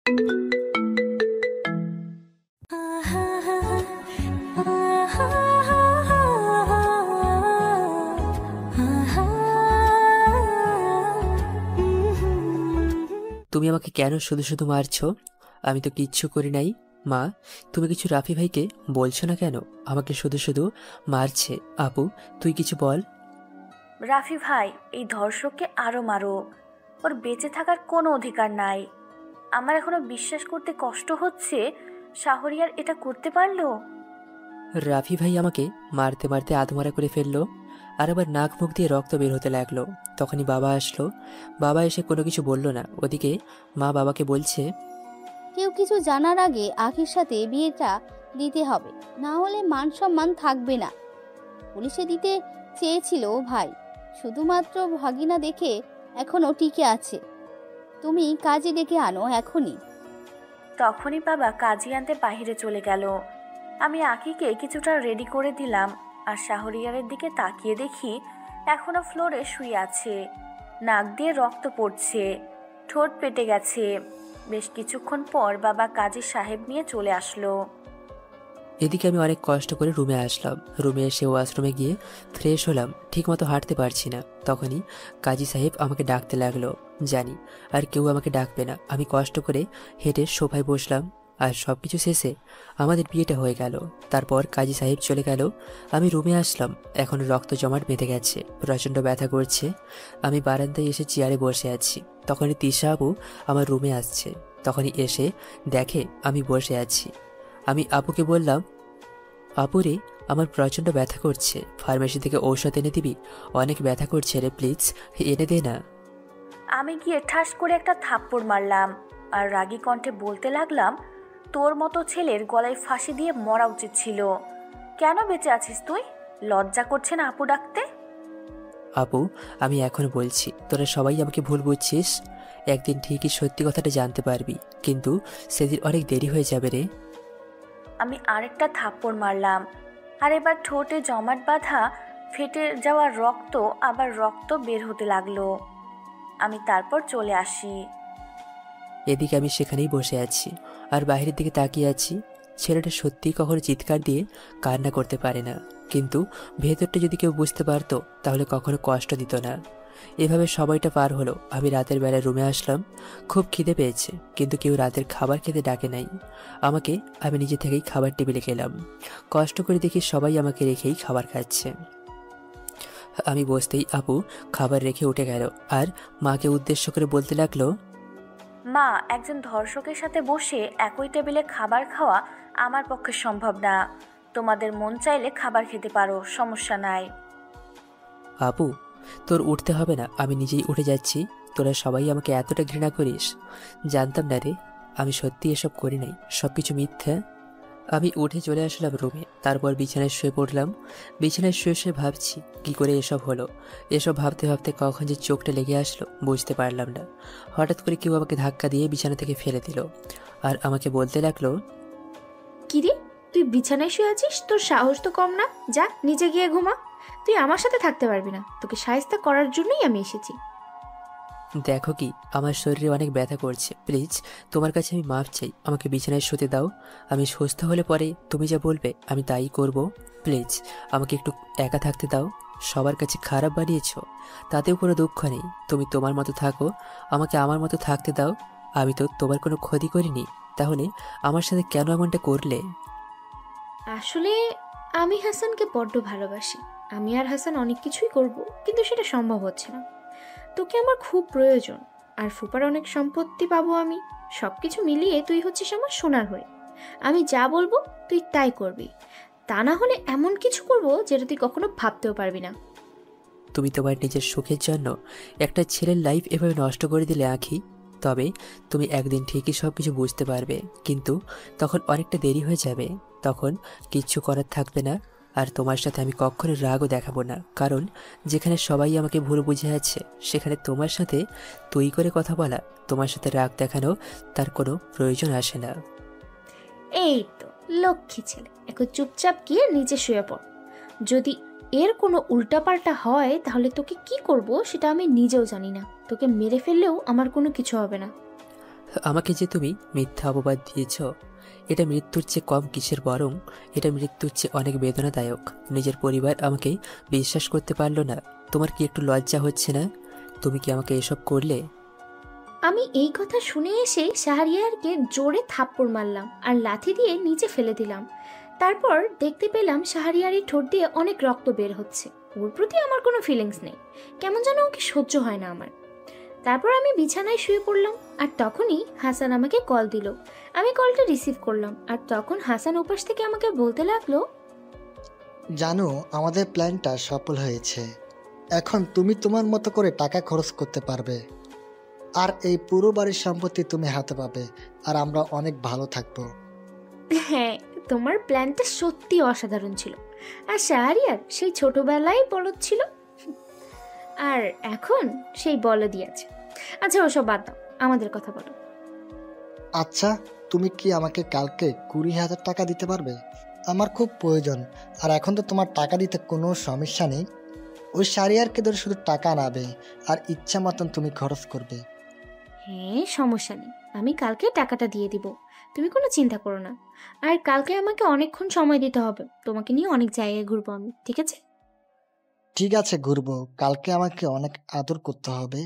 তুমি আমাকে কেন শুধু শুধু মারছো? আমি তো কিচ্ছু করি নাই। মা, তুমি কিছু রাফি ভাইকে বলছো না কেন? আমাকে শুধু শুধু মারছে। আপু, তুই কিছু বল। রাফি ভাই, এই ধর্ষককে আরো মারো। ওর বেঁচে থাকার কোনো অধিকার নাই। আমার এখনো বিশ্বাস করতে কষ্ট হচ্ছে শাহরিয়ার এটা করতে পারলো। রাফি ভাই আমাকে মারতে মারতে আধমরা করে ফেললো, আর আবার নাক মুখ দিয়ে রক্ত বের হতে লাগলো। তখনই বাবা আসলো। বাবা এসে কোনো কিছু বলল না। ওদিকে মা বাবাকে বলছে, কেউ কিছু জানার আগে আখির সাথে বিয়েটা দিতে হবে, না হলে মান সম্মান থাকবে না। পুলিশে দিতে চেয়েছিল ভাই, শুধুমাত্র ভাগিনা দেখে এখনো টিকে আছে। তুমি কাজে ডেকে আনো এখনই। তখনই বাবা কাজী আনতে বাহিরে চলে গেল। আমি আকিকে কিছুটা রেডি করে দিলাম, আর শাহরিয়ারের দিকে তাকিয়ে দেখি এখনো ফ্লোরে শুয়ে আছে। নাক দিয়ে রক্ত পড়ছে, ঠোঁট পেটে গেছে। বেশ কিছুক্ষণ পর বাবা কাজী সাহেব নিয়ে চলে আসলো। এদিকে আমি অনেক কষ্ট করে রুমে আসলাম। রুমে এসে ওয়াশরুমে গিয়ে ফ্রেশ হলাম। ঠিকমতো হাঁটতে পারছি না। তখনই কাজী সাহেব আমাকে ডাকতে লাগলো। জানি আর কেউ আমাকে ডাকবে না। আমি কষ্ট করে হেঁটে সোফায় বসলাম। আর সব কিছু শেষে আমাদের বিয়েটা হয়ে গেল। তারপর কাজী সাহেব চলে গেল। আমি রুমে আসলাম। এখন রক্ত জমাট বেঁধে গেছে, প্রচণ্ড ব্যথা করছে। আমি বারান্দায় এসে চেয়ারে বসে আছি। তখনই তিশা আপু আমার রুমে আসছে। তখনই এসে দেখে আমি বসে আছি। আমি আপুকে বললাম, আপুরে, আমার প্রচণ্ড ব্যথা করছে, ফার্মেসি থেকে ঔষধ এনে দিবি? অনেক ব্যথা করছে রে, প্লিজ এনে দে না। আমি গিয়ে ঠাস করে একটা থাপ্পড় মারলাম, আর রাগী কণ্ঠে বলতে লাগলাম, তোর মতো ছেলের গলায় ফাঁসি দিয়ে মরা উচিত ছিল। কেন বেঁচে আছিস তুই? লজ্জা করছে না আপু ডাকতে? আপু, আমি এখন বলছি, তোরা সবাই আমাকে ভুল বুঝছিস। একদিন ঠিকই সত্যি কথাটা জানতে পারবি, কিন্তু সেদিন অনেক দেরি হয়ে যাবে রে। আমি আরেকটা থাপ্পড় মারলাম, আর এবার ঠোঁটে জমাট বাঁধা ফেটে যাওয়া রক্ত আবার রক্ত বের হতে লাগলো। আমি তারপর চলে আসি। এদিকে আমি সেখানেই বসে আছি আর বাইরের দিকে তাকিয়ে আছি। ছেলেটা সত্যিই কখনো চিৎকার দিয়ে কান্না করতে পারে না, কিন্তু ভেতরটা যদি কেউ বুঝতে পারতো তাহলে কখনো কষ্ট দিত না। এভাবে সময়টা পার হলো। আমি রাতের বেলায় রুমে আসলাম। খুব খিদে পেয়েছে, কিন্তু কেউ রাতের খাবার খেতে ডাকে নাই আমাকে। আমি নিজে থেকেই খাবার টেবিলে গেলাম। কষ্ট করে দেখি সবাই আমাকে রেখেই খাবার খাচ্ছে। আমি বসতেই আপু খাবার রেখে উঠে গেল আর মাকে উদ্দেশ্য করে বলতে লাগলো, মা, একজন ধর্ষকের সাথে বসে একই টেবিলে খাবার খাওয়া আমার পক্ষে সম্ভব না। তোমাদের মন চাইলে খাবার খেতে পারো, সমস্যা নাই। আপু, তোর উঠতে হবে না, আমি নিজেই উঠে যাচ্ছি। তোরা সবাই আমাকে এতটা ঘৃণা করিস, জানতাম না রে। আমি সত্যি এসব করি নাই, সবকিছু মিথ্যা। আমি উঠে চলে আসলাম রুমে। তারপর বিছানায় শুয়ে পড়লাম। বিছানায় শুয়ে শুয়ে ভাবছি কি করে এসব হলো। এসব ভাবতে ভাবতে কখন যে চোখটা লেগে আসলো বুঝতে পারলাম না। হঠাৎ করে কেউ আমাকে ধাক্কা দিয়ে বিছানা থেকে ফেলে দিল আর আমাকে বলতে লাগলো, কিরে, তুই বিছানায় শুয়ে আছিস? তোর সাহস তো কম না। যা নিচে গিয়ে ঘুমা। তুই আমার সাথে থাকতে পারবি না। তোকে শায়েস্তা করার জন্যই আমি এসেছি। দেখো কি, আমার শরীরে অনেক ব্যথা করছে, প্লিজ তোমার কাছে আমি মাফ চাই। আমাকে বিছানায় শুতে দাও। আমি সুস্থ হলে পরে তুমি যা বলবে আমি তাই করব। প্লিজ আমাকে একটু একা থাকতে দাও। সবার কাছে খারাপ বানিয়েছ, তাতেও কোনো দুঃখ নেই। তুমি তোমার মতো থাকো, আমাকে আমার মতো থাকতে দাও। আমি তো তোমার কোনো ক্ষতি করিনি, তাহলে আমার সাথে কেন এমনটা করলে? আসলে আমি হাসানকে বড্ড ভালোবাসি। আমি আর হাসান অনেক কিছুই করব, কিন্তু সেটা সম্ভব হচ্ছে না। তোকে আমার খুব প্রয়োজন, আর ফুপার অনেক সম্পত্তি পাবো আমি। সব কিছু মিলিয়ে তুই হচ্ছিস আমার সোনার হয়ে। আমি যা বলবো তুই তাই করবি, তা না হলে এমন কিছু করব যেটা তুই কখনো ভাবতেও পারবি না। তুমি তোমার নিজের সুখের জন্য একটা ছেলের লাইফ এভাবে নষ্ট করে দিলে আঁখি। তবে তুমি একদিন ঠিকই সব কিছু বুঝতে পারবে, কিন্তু তখন অনেকটা দেরি হয়ে যাবে। তখন কিচ্ছু করার থাকবে না। আর তোমার সাথে আমি কখনো রাগও দেখাবো না, কারণ যেখানে সবাই আমাকে ভুল বুঝে আছে সেখানে তোমার সাথে তুই করে কথা বলা, তোমার সাথে রাগ দেখানো, তার কোনো প্রয়োজন আসে না। এই তো লক্ষ্মী ছেলে, এখন চুপচাপ গিয়ে নিচে শুয়ে পড়। যদি এর কোনো উল্টাপাল্টা হয় তাহলে তোকে কি করব সেটা আমি নিজেও জানি না। তোকে মেরে ফেললেও আমার কোনো কিছু হবে না। আমাকে যে তুমি মিথ্যা অপবাদ দিয়েছ, এটা মৃত্যুর চেয়ে কম কিসের, বরং এটা মৃত্যুর চেয়ে অনেক বেদনাদায়ক। নিজের পরিবার আমাকে বিশ্বাস করতে পারলো না। তোমার কি একটু লজ্জা হচ্ছে না? তুমি কি আমাকে এসব করলে? আমি এই কথা শুনে এসে শাহরিয়ারকে জোরে থাপ্পড় মারলাম আর লাথি দিয়ে নিচে ফেলে দিলাম। তারপর দেখতে পেলাম শাহরিয়ারের ঠোঁট দিয়ে অনেক রক্ত বের হচ্ছে। ওর প্রতি আমার কোনো ফিলিংস নেই, কেমন যেন ওকে সহ্য হয় না আমার। তারপর আমি বিছানায় শুয়ে পড়লাম আর তখনই হাসান আমাকে কল দিল। আমি কলটা রিসিভ করলাম আর তখন হাসান ওপাশ থেকে আমাকে বলতে লাগলো, জানো, আমাদের প্ল্যানটা সফল হয়েছে। এখন তুমি তোমার মতো করে টাকা খরচ করতে পারবে, আর এই পুরো বাড়ির সম্পত্তি তুমি হাতে পাবে, আর আমরা অনেক ভালো থাকবো। হ্যাঁ, তোমার প্ল্যানটা সত্যি অসাধারণ ছিল। আর শাহরিয়ার সেই ছোটবেলায় বলদ ছিল, আর এখন সেই বলদই আছে। আচ্ছা, ওসব বাদ দাও, আমাদের কথা বলো। আচ্ছা, তুমি কি আমাকে কালকে 20,000 টাকা দিতে পারবে? আমার খুব প্রয়োজন। আর এখন তো তোমার টাকা দিতে কোনো সমস্যা নেই। ওই শাড়িয়ারকে ধরে শুধু টাকা আনাবে আর ইচ্ছা মতন তুমি খরচ করবে। হ্যাঁ, সমস্যা নেই, আমি কালকে টাকাটা দিয়ে দিব, তুমি কোনো চিন্তা করো না। আর কালকে আমাকে অনেকক্ষণ সময় দিতে হবে, তোমাকে নিয়ে অনেক জায়গায় ঘুরবো আমি, ঠিক আছে? ঠিক আছে, ঘুরবো। কালকে আমাকে অনেক আদর করতে হবে।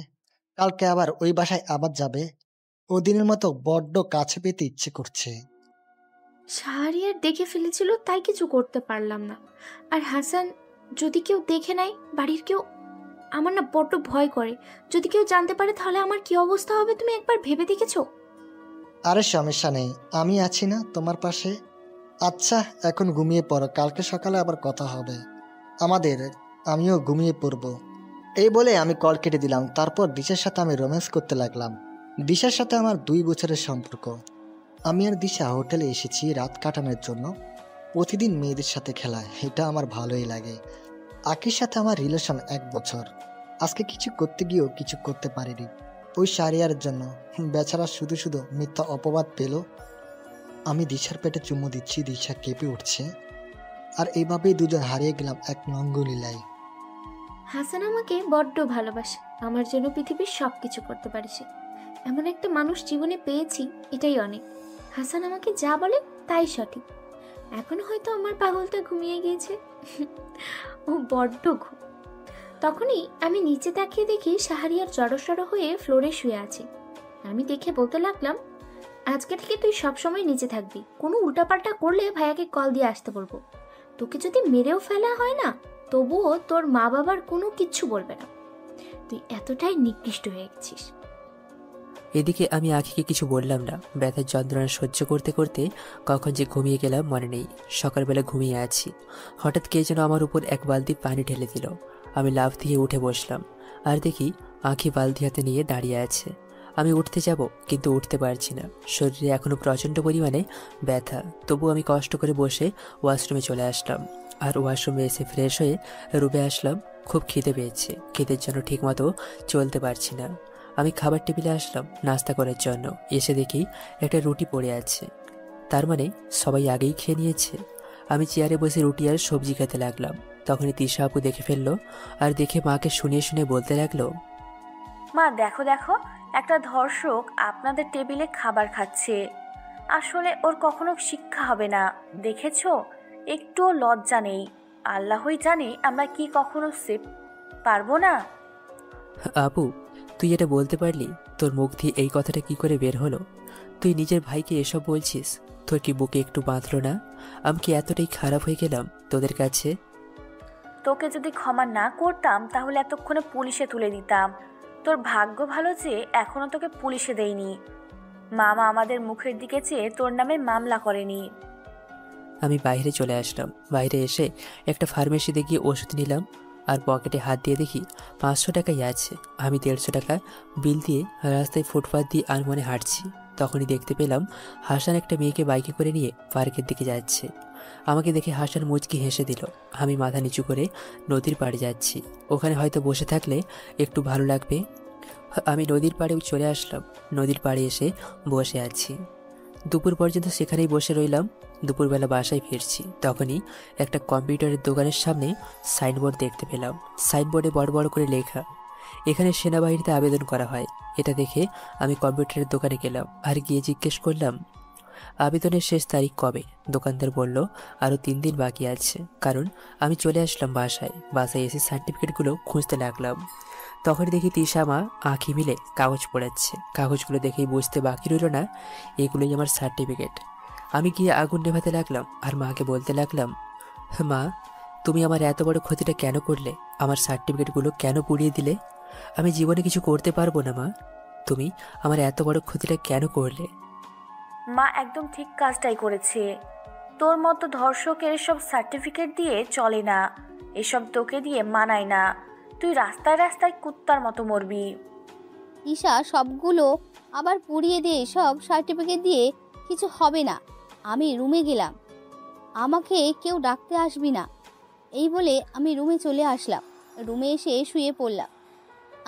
কালকে আবার ওই বাসায় আবার যাবে। ওদিনের মতো বড্ড কাছে পেতে ইচ্ছে করছে। শাহরিয়ার দেখে ফেলেছিল, তাই কিছু করতে পারলাম না। আর হাসান, যদি কেউ দেখে নেয়, বাড়ির কেউ, আমার না বড্ড ভয় করে। যদি কেউ জানতে পারে তাহলে আমার কি অবস্থা হবে, তুমি একবার ভেবে দেখেছো? আরে সমস্যা নেই, আমি আছি না তোমার পাশে। আচ্ছা, এখন ঘুমিয়ে পড়ো, কালকে সকালে আবার কথা হবে আমাদের। আমিও ঘুমিয়ে পড়বো। এই বলে আমি কল কেটে দিলাম। তারপর দিশার সাথে আমি রোম্যান্স করতে লাগলাম। দিশার সাথে আমার 2 বছরের সম্পর্ক। আমি আর দিশা হোটেলে এসেছি রাত কাটানোর জন্য। প্রতিদিন মেয়েদের সাথে খেলা, এটা আমার ভালোই লাগে। আকির সাথে আমার রিলেশন 1 বছর। আজকে কিছু করতে গিয়েও কিছু করতে পারিনি ওই শারিয়ার জন্য। বেচারা শুধু শুধু মিথ্যা অপবাদ পেল। আমি দিশার পেটে চুমু দিচ্ছি, দিশা কেঁপে উঠছে। আর এইভাবেই দুজন হারিয়ে গেলাম এক নঙ্গলীলায়। হাসান আমাকে বড্ড ভালোবাসে, আমার জন্য পৃথিবীর সব কিছু করতে পারে সে। এমন একটা মানুষ জীবনে পেয়েছি, এটাই অনেক। হাসান আমাকে যা বলে তাই সঠিক। এখন হয়তো আমার পাগলটা ঘুমিয়ে গিয়েছে, ও বড্ড ঘুম। তখনই আমি নিচে তাকিয়ে দেখি শাহরিয়ার জড়সড় হয়ে ফ্লোরে শুয়ে আছে। আমি দেখে বলতে লাগলাম, আজকে থেকে তুই সবসময় নিচে থাকবি, কোনো উল্টাপাল্টা করলে ভাইয়াকে কল দিয়ে আসতে বলবো। তোকে যদি মেরেও ফেলা হয় না, তবুও তোর মা বাবার কোনো কিচ্ছু বলবে না। তুই এতটাই নিকৃষ্ট হয়ে গেছিস। এদিকে আমি আখিকে কিছু বললাম না। ব্যথার যন্ত্রণা সহ্য করতে করতে কখন যে ঘুমিয়ে গেলাম মনে নেই। সকালবেলা ঘুমিয়ে আছি, হঠাৎ কে যেন আমার উপর এক বালতি পানি ঢেলে দিল। আমি লাফ দিয়ে উঠে বসলাম, আর দেখি আখি বালতি হাতে নিয়ে দাঁড়িয়ে আছে। আমি উঠতে যাব, কিন্তু উঠতে পারছি না। শরীরে এখনও প্রচণ্ড পরিমাণে ব্যথা। তবু আমি কষ্ট করে বসে ওয়াশরুমে চলে আসলাম। আর ওয়াশরুমে এসে ফ্রেশ হয়ে রুমে আসলাম। খুব খিদে পেয়েছে, খিদের জন্য ঠিকমতো চলতে পারছি না। আমি খাবার টেবিলে আসলাম নাস্তা করার জন্য। এসে দেখি একটা রুটি পড়ে আছে, তার মানে সবাই আগেই খেয়ে নিয়েছে। আমি চেয়ারে বসে রুটি আর সবজি খেতে লাগলাম। তখনই তিশা আপু দেখে ফেললো, আর দেখে মাকে শুনিয়ে শুনে বলতে লাগলো, মা দেখো দেখো, একটা ধর্ষক আপনাদের টেবিলে খাবার খাচ্ছে। আসলে ওর কখনো শিক্ষা হবে না, দেখেছো? একটুও লজ্জা নেই। আল্লাহই জানে আমরা কি কখনো সেভ পারবো না। আপু তুই এটা বলতে পারলি? তোর মুখ দিয়ে এই কথাটা কি করে বের হলো? তুই নিজের ভাইকে এসব বলছিস? তোর কি বুকে একটু বাঁধলো না? আমি কি এতটাই খারাপ হয়ে গেলাম তোদের কাছে? তোকে যদি ক্ষমা না করতাম তাহলে এতক্ষণে পুলিশে তুলে দিতাম। তোর ভাগ্য ভালো যে এখনো তোকে পুলিশে দেয়নি। মামা আমাদের মুখের দিকে চেয়ে তোর নামে মামলা করেনি। আমি বাইরে চলে আসলাম। বাইরে এসে একটা ফার্মেসিতে গিয়ে ওষুধ নিলাম, আর পকেটে হাত দিয়ে দেখি 500 টাকাই আছে। আমি 150 টাকা বিল দিয়ে রাস্তায় ফুটপাথ দিয়ে আনমনে হাঁটছি। তখনই দেখতে পেলাম হাসান একটা মেয়েকে বাইকে করে নিয়ে পার্কের দিকে যাচ্ছে। আমাকে দেখে হাসান মুচকি হেসে দিল। আমি মাথা নিচু করে নদীর পাড়ে যাচ্ছি, ওখানে হয়তো বসে থাকলে একটু ভালো লাগবে। আমি নদীর পাড়ে চলে আসলাম। নদীর পাড়ে এসে বসে আছি। দুপুর পর্যন্ত সেখানেই বসে রইলাম। দুপুরবেলা বাসায় ফিরছি, তখনই একটা কম্পিউটারের দোকানের সামনে সাইনবোর্ড দেখতে পেলাম। সাইনবোর্ডে বড় বড় করে লেখা, এখানে সেনাবাহিনীতে আবেদন করা হয়, এটা দেখে আমি কম্পিউটারের দোকানে গেলাম আর গিয়ে জিজ্ঞেস করলাম আবেদনের শেষ তারিখ কবে। দোকানদার বলল আরও 3 দিন বাকি আছে। কারণ আমি চলে আসলাম বাসায় এসে সার্টিফিকেটগুলো খুঁজতে লাগলাম। তখন দেখি তিশা মা আঁখি মিলে কাগজ পড়াচ্ছে। কাগজগুলো দেখেই বুঝতে বাকি রইল না এগুলোই আমার সার্টিফিকেট। আমি গিয়ে আগুন নেভাতে লাগলাম আর মাকে বলতে লাগলাম, মা তুমি আমার এত বড় ক্ষতিটা কেন করলে? আমার সার্টিফিকেটগুলো কেন পুড়িয়ে দিলে? আমি জীবনে কিছু করতে পারবো না মা, তুমি আমার এত বড় ক্ষতিটা কেন করলে? মা একদম ঠিক কাজটাই করেছে। তোর মতো ধর্ষকের এসব সার্টিফিকেট দিয়ে চলে না, এসব তোকে দিয়ে মানায় না। তুই রাস্তায় রাস্তায় কুত্তার মতো মরবি। ঈশা সবগুলো আবার পুড়িয়ে দিয়ে সব সার্টিফিকেট দিয়ে কিছু হবে না। আমি রুমে গেলাম, আমাকে কেউ ডাকতে আসবি না এই বলে আমি রুমে চলে আসলাম। রুমে এসে শুয়ে পড়লাম।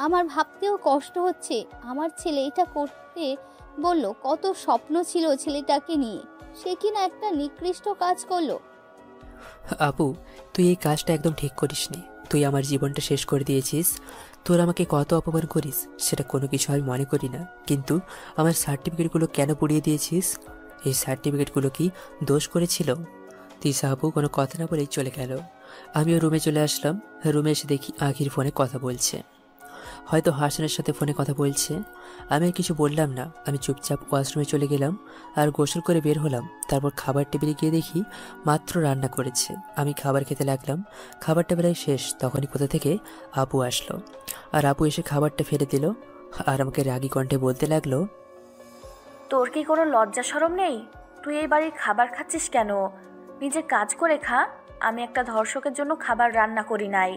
আমার ভাবতেও কষ্ট হচ্ছে, আমার ছেলে এটা করতে বলল। কত স্বপ্ন ছিল ছেলেটাকে নিয়ে, সে কিনা একটা নিকৃষ্ট কাজ করলো। আপু তুই এই কাজটা একদম ঠিক করিসনি। তুই আমার জীবনটা শেষ করে দিয়েছিস। তোর আমাকে কত অপমান করিস সেটা কোনো কিছু আমি মনে করি না, কিন্তু আমার সার্টিফিকেটগুলো কেন পুড়িয়ে দিয়েছিস? এই সার্টিফিকেটগুলো কি দোষ করেছিল? তিশা আপু কোনো কথা না বলেই চলে গেল। আমিও রুমে চলে আসলাম। রুমে এসে দেখি আঁখির ফোনে কথা বলছে, হয়তো হাসানের সাথে ফোনে কথা বলছে। আমি আর কিছু বললাম না। আমি চুপচাপ ওয়াশরুমে চলে গেলাম আর গোসল করে বের হলাম। তারপর খাবার টেবিলে গিয়ে দেখি মাত্র রান্না করেছে। আমি খাবার খেতে লাগলাম। খাবারটা প্রায় শেষ, তখনই কোথা থেকে আপু আসলো। আর আপু এসে খাবারটা ফেলে দিল আর আমাকে রাগী কণ্ঠে বলতে লাগলো, তোর কি কোনো লজ্জা শরম নেই? তুই এই বাড়ির খাবার খাচ্ছিস কেন? নিজে কাজ করে খা। আমি একটা ধর্ষকের জন্য খাবার রান্না করি নাই।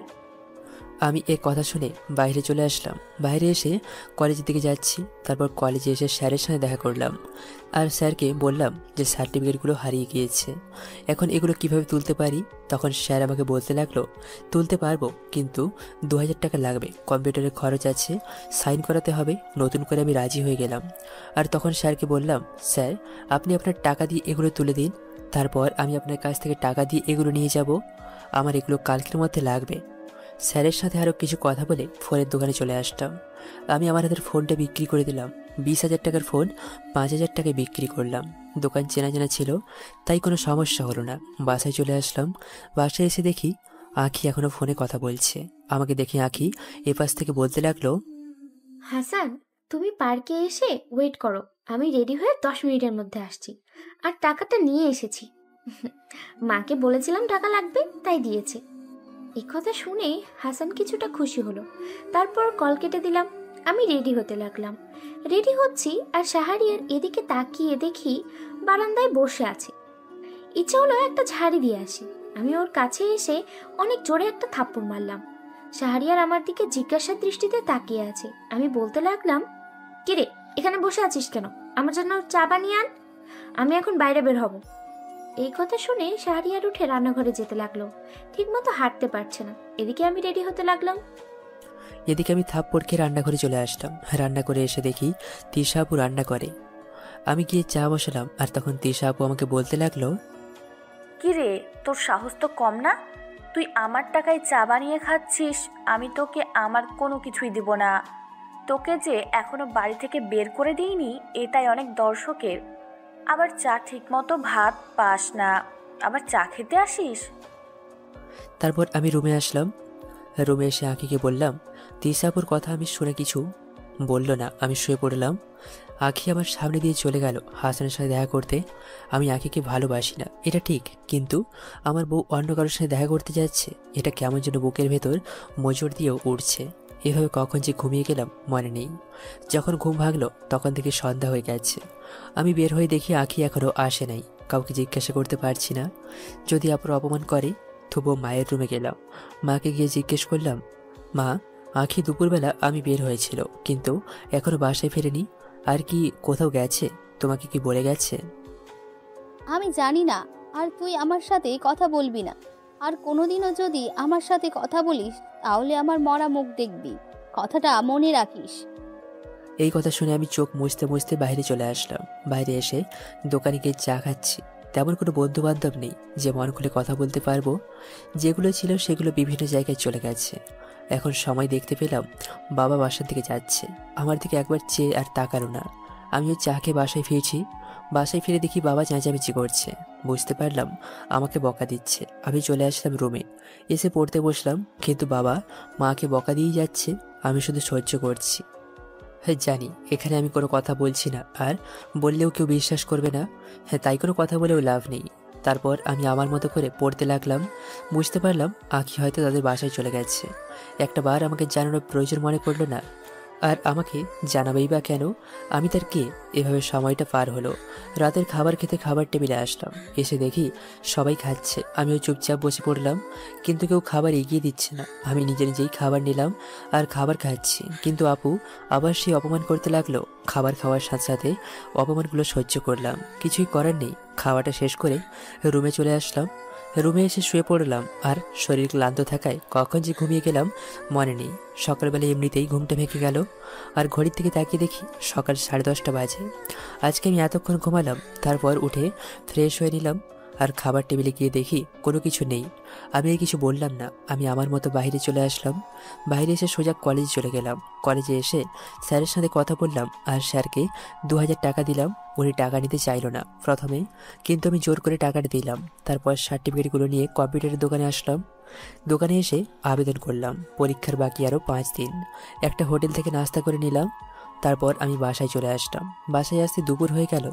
আমি এ কথা শুনে বাইরে চলে আসলাম। বাইরে এসে কলেজের দিকে যাচ্ছি। তারপর কলেজে এসে স্যারের সাথে দেখা করলাম আর স্যারকে বললাম যে সার্টিফিকেটগুলো হারিয়ে গিয়েছে, এখন এগুলো কিভাবে তুলতে পারি। তখন স্যার আমাকে বলতে লাগলো, তুলতে পারবো, কিন্তু 2000 টাকা লাগবে, কম্পিউটারের খরচ আছে, সাইন করাতে হবে। নতুন করে আমি রাজি হয়ে গেলাম। আর তখন স্যারকে বললাম, স্যার আপনি আপনার টাকা দিয়ে এগুলো তুলে দিন, তারপর আমি আপনার কাছ থেকে টাকা দিয়ে এগুলো নিয়ে যাব। আমার এগুলো কালকের মধ্যে লাগবে। স্যারের সাথে আরও কিছু কথা বলে ফোনের দোকানে চলে আসলাম। আমি আমার হাতের ফোনটা বিক্রি করে দিলাম। 20,000 টাকার ফোন 5,000 টাকায় বিক্রি করলাম। দোকান চেনা জানা ছিল, তাই কোনো সমস্যা হলো না। বাসায় চলে আসলাম। বাসায় এসে দেখি আঁখি এখনও ফোনে কথা বলছে। আমাকে দেখে আঁখি এপাশ থেকে বলতে লাগলো, হাসান, তুমি পার্কে এসে ওয়েট করো, আমি রেডি হয়ে 10 মিনিটের মধ্যে আসছি। আর টাকাটা নিয়ে এসেছি। মাকে বলেছিলাম টাকা লাগবে, তাই দিয়েছে। এই কথা শুনে হাসান কিছুটা খুশি হলো। তারপর কল কেটে দিলাম। আমি রেডি হতে লাগলাম। রেডি হচ্ছি আর শাহরিয়ার এদিকে তাকিয়ে দেখি বারান্দায় বসে আছে। ইচ্ছে হলো একটা ঝাড়ি দিয়ে আসি। আমি ওর কাছে এসে অনেক জোরে একটা থাপ্পড় মারলাম। শাহরিয়ার আমার দিকে জিজ্ঞাসার দৃষ্টিতে তাকিয়ে আছে। আমি বলতে লাগলাম, কিরে এখানে বসে আছিস কেন? আমার জন্য চা বানিয়ে আন, আমি এখন বাইরে বের হব। এই কথা শুনে শাহরিয়ার উঠে রান্নাঘরে যেতে লাগলো। ঠিকমতো হাঁটতে পারছে না। এদিকে আমি রেডি হতে লাগলাম। এদিকে আমি থাপ্পড় খেয়ে রান্নাঘরে চলে আসলাম। রান্না করে এসে দেখি তিশা আপু রান্না করে। আমি গিয়ে চা বসালাম আর তখন তিশা আপু আমাকে বলতে লাগলো, কি রে, তোর সাহস তো কম না? তুই আমার টাকায় চা বানিয়ে খাচ্ছিস, আমি তোকে আমার কোনো কিছুই দিব না। তোকে যে এখনো বাড়ি থেকে বের করে দিইনি, এটাই অনেক দর্শকের। আবার চা ঠিকমতো ভাত পাস না, আবার চা খেতে আসিস। তারপর আমি রুমে আসলাম। রুমে এসে আঁখিকে বললাম, তিশাপুর কথা আমি শুনে কিছু বলল না। আমি শুয়ে পড়লাম। আঁখি আমার সামনে দিয়ে চলে গেল হাসানের সাথে দেখা করতে। আমি আঁখিকে ভালোবাসি না, এটা ঠিক, কিন্তু আমার বউ অন্য কারোর সাথে দেখা করতে যাচ্ছে, এটা কেমন যেন বুকের ভেতর মোচড় দিয়েও উঠছে। এভাবে কখন যে ঘুমিয়ে গেলাম মনে নেই। যখন ঘুম ভাগলো তখন থেকে সন্ধ্যা হয়ে গেছে। আমি বের হয়ে দেখি আঁখি এখনও আসে নাই। কাউকে জিজ্ঞাসা করতে পারছি না, যদি আপনার অপমান করে। তবুও মায়ের রুমে গেলাম। মাকে গিয়ে জিজ্ঞেস করলাম, মা আঁখি দুপুরবেলা আমি বের হয়েছিল, কিন্তু এখনও বাসায় ফেরেনি, আর কি কোথাও গেছে? তোমাকে কি বলে গেছে? আমি জানি না। আর তুই আমার সাথে কথা বলবি না। আর কোনোদিনও যদি আমার সাথে কথা বলিস তাহলে আমার মরা মুখ দেখবি, কথাটা মনে রাখিস। এই কথা শুনে আমি চোখ মুছতে মুছতে বাইরে চলে আসলাম। বাইরে এসে দোকানে গিয়ে চা খাচ্ছি। তেমন কোনো বন্ধু বান্ধব নেই যে মন খুলে কথা বলতে পারবো। যেগুলো ছিল সেগুলো বিভিন্ন জায়গায় চলে গেছে। এখন সময় দেখতে পেলাম বাবা বাসার দিকে যাচ্ছে, আমার দিকে একবার চেয়ে আর তাকালো না। আমিও চা খেয়ে বাসায় ফিরছি। বাসায় ফিরে দেখি বাবা চেঁচামেচি করছে। বুঝতে পারলাম আমাকে বকা দিচ্ছে। আমি চলে আসলাম রুমে, এসে পড়তে বসলাম, কিন্তু বাবা মাকে বকা দিয়ে যাচ্ছে, আমি শুধু সহ্য করছি। হ্যাঁ জানি এখানে আমি কোনো কথা বলছি না, আর বললেও কেউ বিশ্বাস করবে না। হ্যাঁ তাই কোনো কথা বলেও লাভ নেই। তারপর আমি আমার মতো করে পড়তে লাগলাম। বুঝতে পারলাম আঁখি হয়তো তাদের বাসায় চলে গেছে। একটা বার আমাকে জানানোর প্রয়োজন মনে করলো না, আর আমাকে জানাবেই বা কেন? আমি তার কে? এভাবে সময়টা পার হলো। রাতের খাবার খেতে খাবার টেবিলে আসলাম, এসে দেখি সবাই খাচ্ছে, আমিও চুপচাপ বসে পড়লাম, কিন্তু কেউ খাবার এগিয়ে দিচ্ছে না। আমি নিজে নিজেই খাবার নিলাম আর খাবার খাচ্ছি, কিন্তু আপু আবার সেই অপমান করতে লাগলো। খাবার খাওয়ার সাথে সাথে অপমানগুলো সহ্য করলাম, কিছুই করার নেই। খাওয়াটা শেষ করে রুমে চলে আসলাম। রুমে এসে শুয়ে পড়লাম, আর শরীর ক্লান্ত থাকায় কখন যে ঘুমিয়ে গেলাম মনে নেই। সকালবেলা এমনিতেই ঘুমটা ভেঙে গেল, আর ঘড়ির দিকে তাকিয়ে দেখি সকাল 10:30 বাজে। আজকে আমি এতক্ষণ ঘুমালাম, তারপর উঠে ফ্রেশ হয়ে নিলাম, আর খাবার টেবিলে গিয়ে দেখি কোনো কিছু নেই। আমি আর কিছু বললাম না, আমি আমার মতো বাইরে চলে আসলাম। বাইরে এসে সোজা কলেজে চলে গেলাম। কলেজে এসে স্যারের সাথে কথা বললাম, আর স্যারকে 2000 টাকা দিলাম। উনি টাকা নিতে চাইলো না প্রথমে, কিন্তু আমি জোর করে টাকাটা দিলাম। তারপর সার্টিফিকেটগুলো নিয়ে কম্পিউটারের দোকানে আসলাম। দোকানে এসে আবেদন করলাম। পরীক্ষার বাকি আরও 5 দিন। একটা হোটেল থেকে নাস্তা করে নিলাম। তারপর আমি বাসায় চলে আসলাম। বাসায় আসতে দুপুর হয়ে গেল।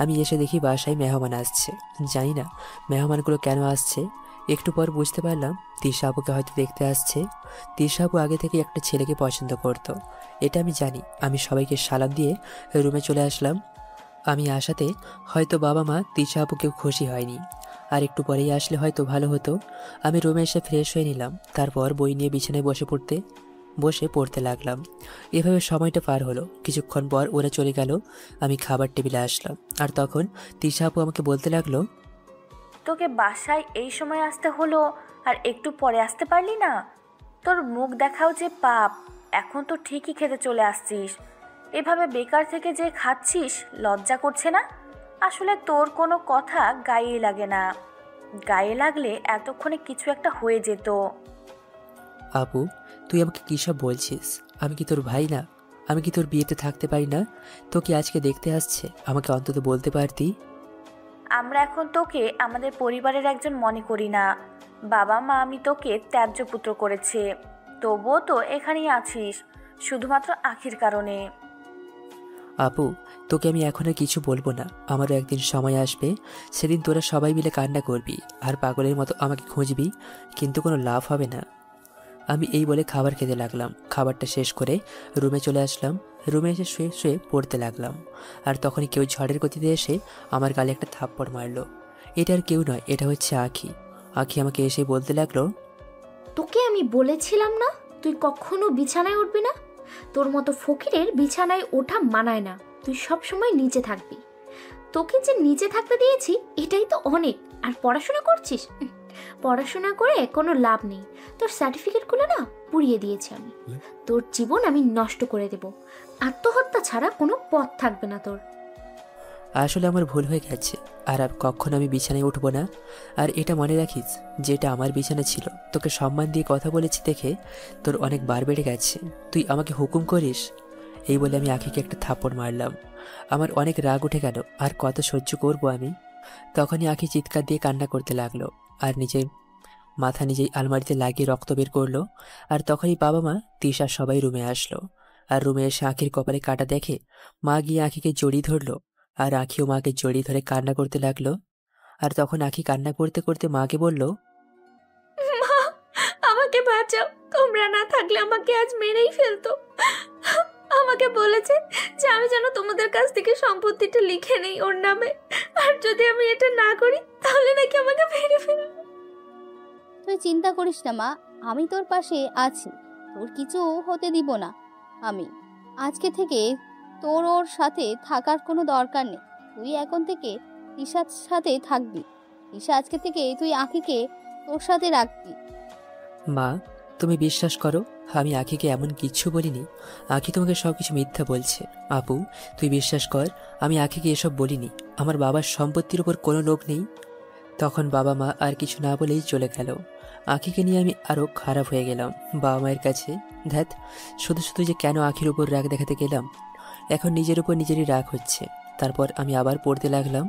আমি এসে দেখি বাসায় মেহমান আসছে। জানি না মেহমানগুলো কেন আসছে। একটু পর বুঝতে পারলাম তিশা আপুকে হয়তো দেখতে আসছে। তিশা আপু আগে থেকে একটা ছেলেকে পছন্দ করতো, এটা আমি জানি। আমি সবাইকে সালাম দিয়ে রুমে চলে আসলাম। আমি আসাতে হয়তো বাবা মা তিশা আপু কেউ খুশি হয়নি, আর একটু পরেই আসলে হয়তো ভালো হতো। আমি রুমে এসে ফ্রেশ হয়ে নিলাম, তারপর বই নিয়ে বিছানায় বসে পড়তে লাগলাম। এভাবে সময়টা পার হলো। কিছুক্ষণ পর ওরা চলে গেল। আমি খাবার টেবিলে আসলাম, আর তখন তিশা আপু আমাকে বলতে লাগলো, তোকে বাসায় এই সময় আসতে হলো, আর একটু পরে আসতে পারলি না? তোর মুখ দেখাও যে পাপ। এখন তো ঠিকই খেতে চলে আসছিস, এভাবে বেকার থেকে যে খাচ্ছিস লজ্জা করছে না? আসলে তোর কোনো কথা গায়ে লাগে না, গায়ে লাগলে এতক্ষণে কিছু একটা হয়ে যেত। আপু তুই আমাকে কী সব বলছিস? আমি কি তোর ভাই না? আমি কি তোর বিয়েতে থাকতে পারি না? তো কি আজকে দেখতে আসছে? আমাকে অন্তত বলতে পারতি। আমরা এখন তোকে আমাদের পরিবারের একজন মনে করি না। বাবা মা আমি তোকে ত্যায্য পুত্র করেছে, তবুও তো এখানেই আছিস শুধুমাত্র আখির কারণে। আপু তোকে আমি এখন আর কিছু বলবো না। আমারও একদিন সময় আসবে, সেদিন তোরা সবাই মিলে কান্না করবি আর পাগলের মতো আমাকে খুঁজবি, কিন্তু কোনো লাভ হবে না। আমি এই বলে খাবার খেতে লাগলাম। খাবারটা শেষ করে রুমে চলে আসলাম। রুমে এসে শুয়ে শুয়ে পড়তে লাগলাম, আর তখনই কেউ ঝড়ের গতিতে এসে আমার গালে একটা থাপ্পড় মারলো। এটা আর কেউ নয়, এটা হচ্ছে আখি। আখি আমাকে এসে বলতে লাগলো, তোকে আমি বলেছিলাম না তুই কখনো বিছানায় উঠবি না? তোর মতো ফকিরের বিছানায় ওঠা মানায় না। তুই সব সময় নিচে থাকবি। তোকে যে নিচে থাকতে দিয়েছি এটাই তো অনেক। আর পড়াশোনা করছিস? পড়াশোনা করে কোনো লাভ নেই। তোর সার্টিফিকেটগুলো না পুড়িয়ে দিয়েছি আমি। তোর জীবন আমি নষ্ট করে দেব। আত্মহত্যা ছাড়া কোনো পথ থাকবে না তোর। আসলে আমার ভুল হয়ে গেছে, আর কখনো আমি বিছানায় উঠবো না। আর এটা মনে রাখিস যে এটা আমার বিছানা ছিল। তোকে সম্মান দিয়ে কথা বলেছি দেখে তোর অনেক বার বেড়ে গেছে, তুই আমাকে হুকুম করিস। এই বলে আমি আখিকে একটা থাপ্পড় মারলাম। আমার অনেক রাগ উঠে গেল, আর কত সহ্য করব আমি। তখনই আখি চিৎকার দিয়ে কান্না করতে লাগলো, আর নিজের মাথা নিজেই আলমারিতে লাগিয়ে রক্ত বের করলো। আর তখনই বাবা মা তিশা সবাই রুমে আসলো। আর রুমে এসে আখির কপালে কাটা দেখে মা গিয়ে আখিকে জড়িয়ে ধরলো, আর আখিও মাকে জড়িয়ে ধরে কান্না করতে লাগলো। আর তখন আখি কান্না করতে করতে মাকে বলল, মা, আমাকে বাঁচাও। তোমরা না থাকলে আমাকে আজ মেরেই ফেলতো। আমাকে বলেছে যে আমি যেন তোমাদের কাছ থেকে সম্পত্তিটা লিখে নেই ওর নামে, আর যদি আমি এটা না করি তাহলে নাকি আমাকে মেরে ফেলবে। তুই চিন্তা করিস না মা, আমি তোর পাশে আছি। তোর কিছু হতে দিব না আমি। আজকে থেকে তোর ওর সাথে থাকার কোনো দরকার নেই। তুই এখন থেকে ঈশার সাথে থাকবি। ঈশা আজকে থেকে তুই আঁখিকে তোর সাথে রাখবি। মা তুমি বিশ্বাস করো, আমি আখিকে এমন কিচ্ছু বলিনি। আখি তোমাকে সবকিছু মিথ্যা বলছে। আপু তুই বিশ্বাস কর, আমি আখিকে এসব বলিনি। আমার বাবার সম্পত্তির উপর কোনো লোভ নেই। তখন বাবা মা আর কিছু না বলেই চলে গেল। আখিকে নিয়ে আমি আরও খারাপ হয়ে গেলাম বাবা মায়ের কাছে। ধ্যাত, শুধু শুধু যে কেন আখির উপর রাগ দেখাতে গেলাম। এখন নিজের উপর নিজেরই রাগ হচ্ছে। তারপর আমি আবার পড়তে লাগলাম,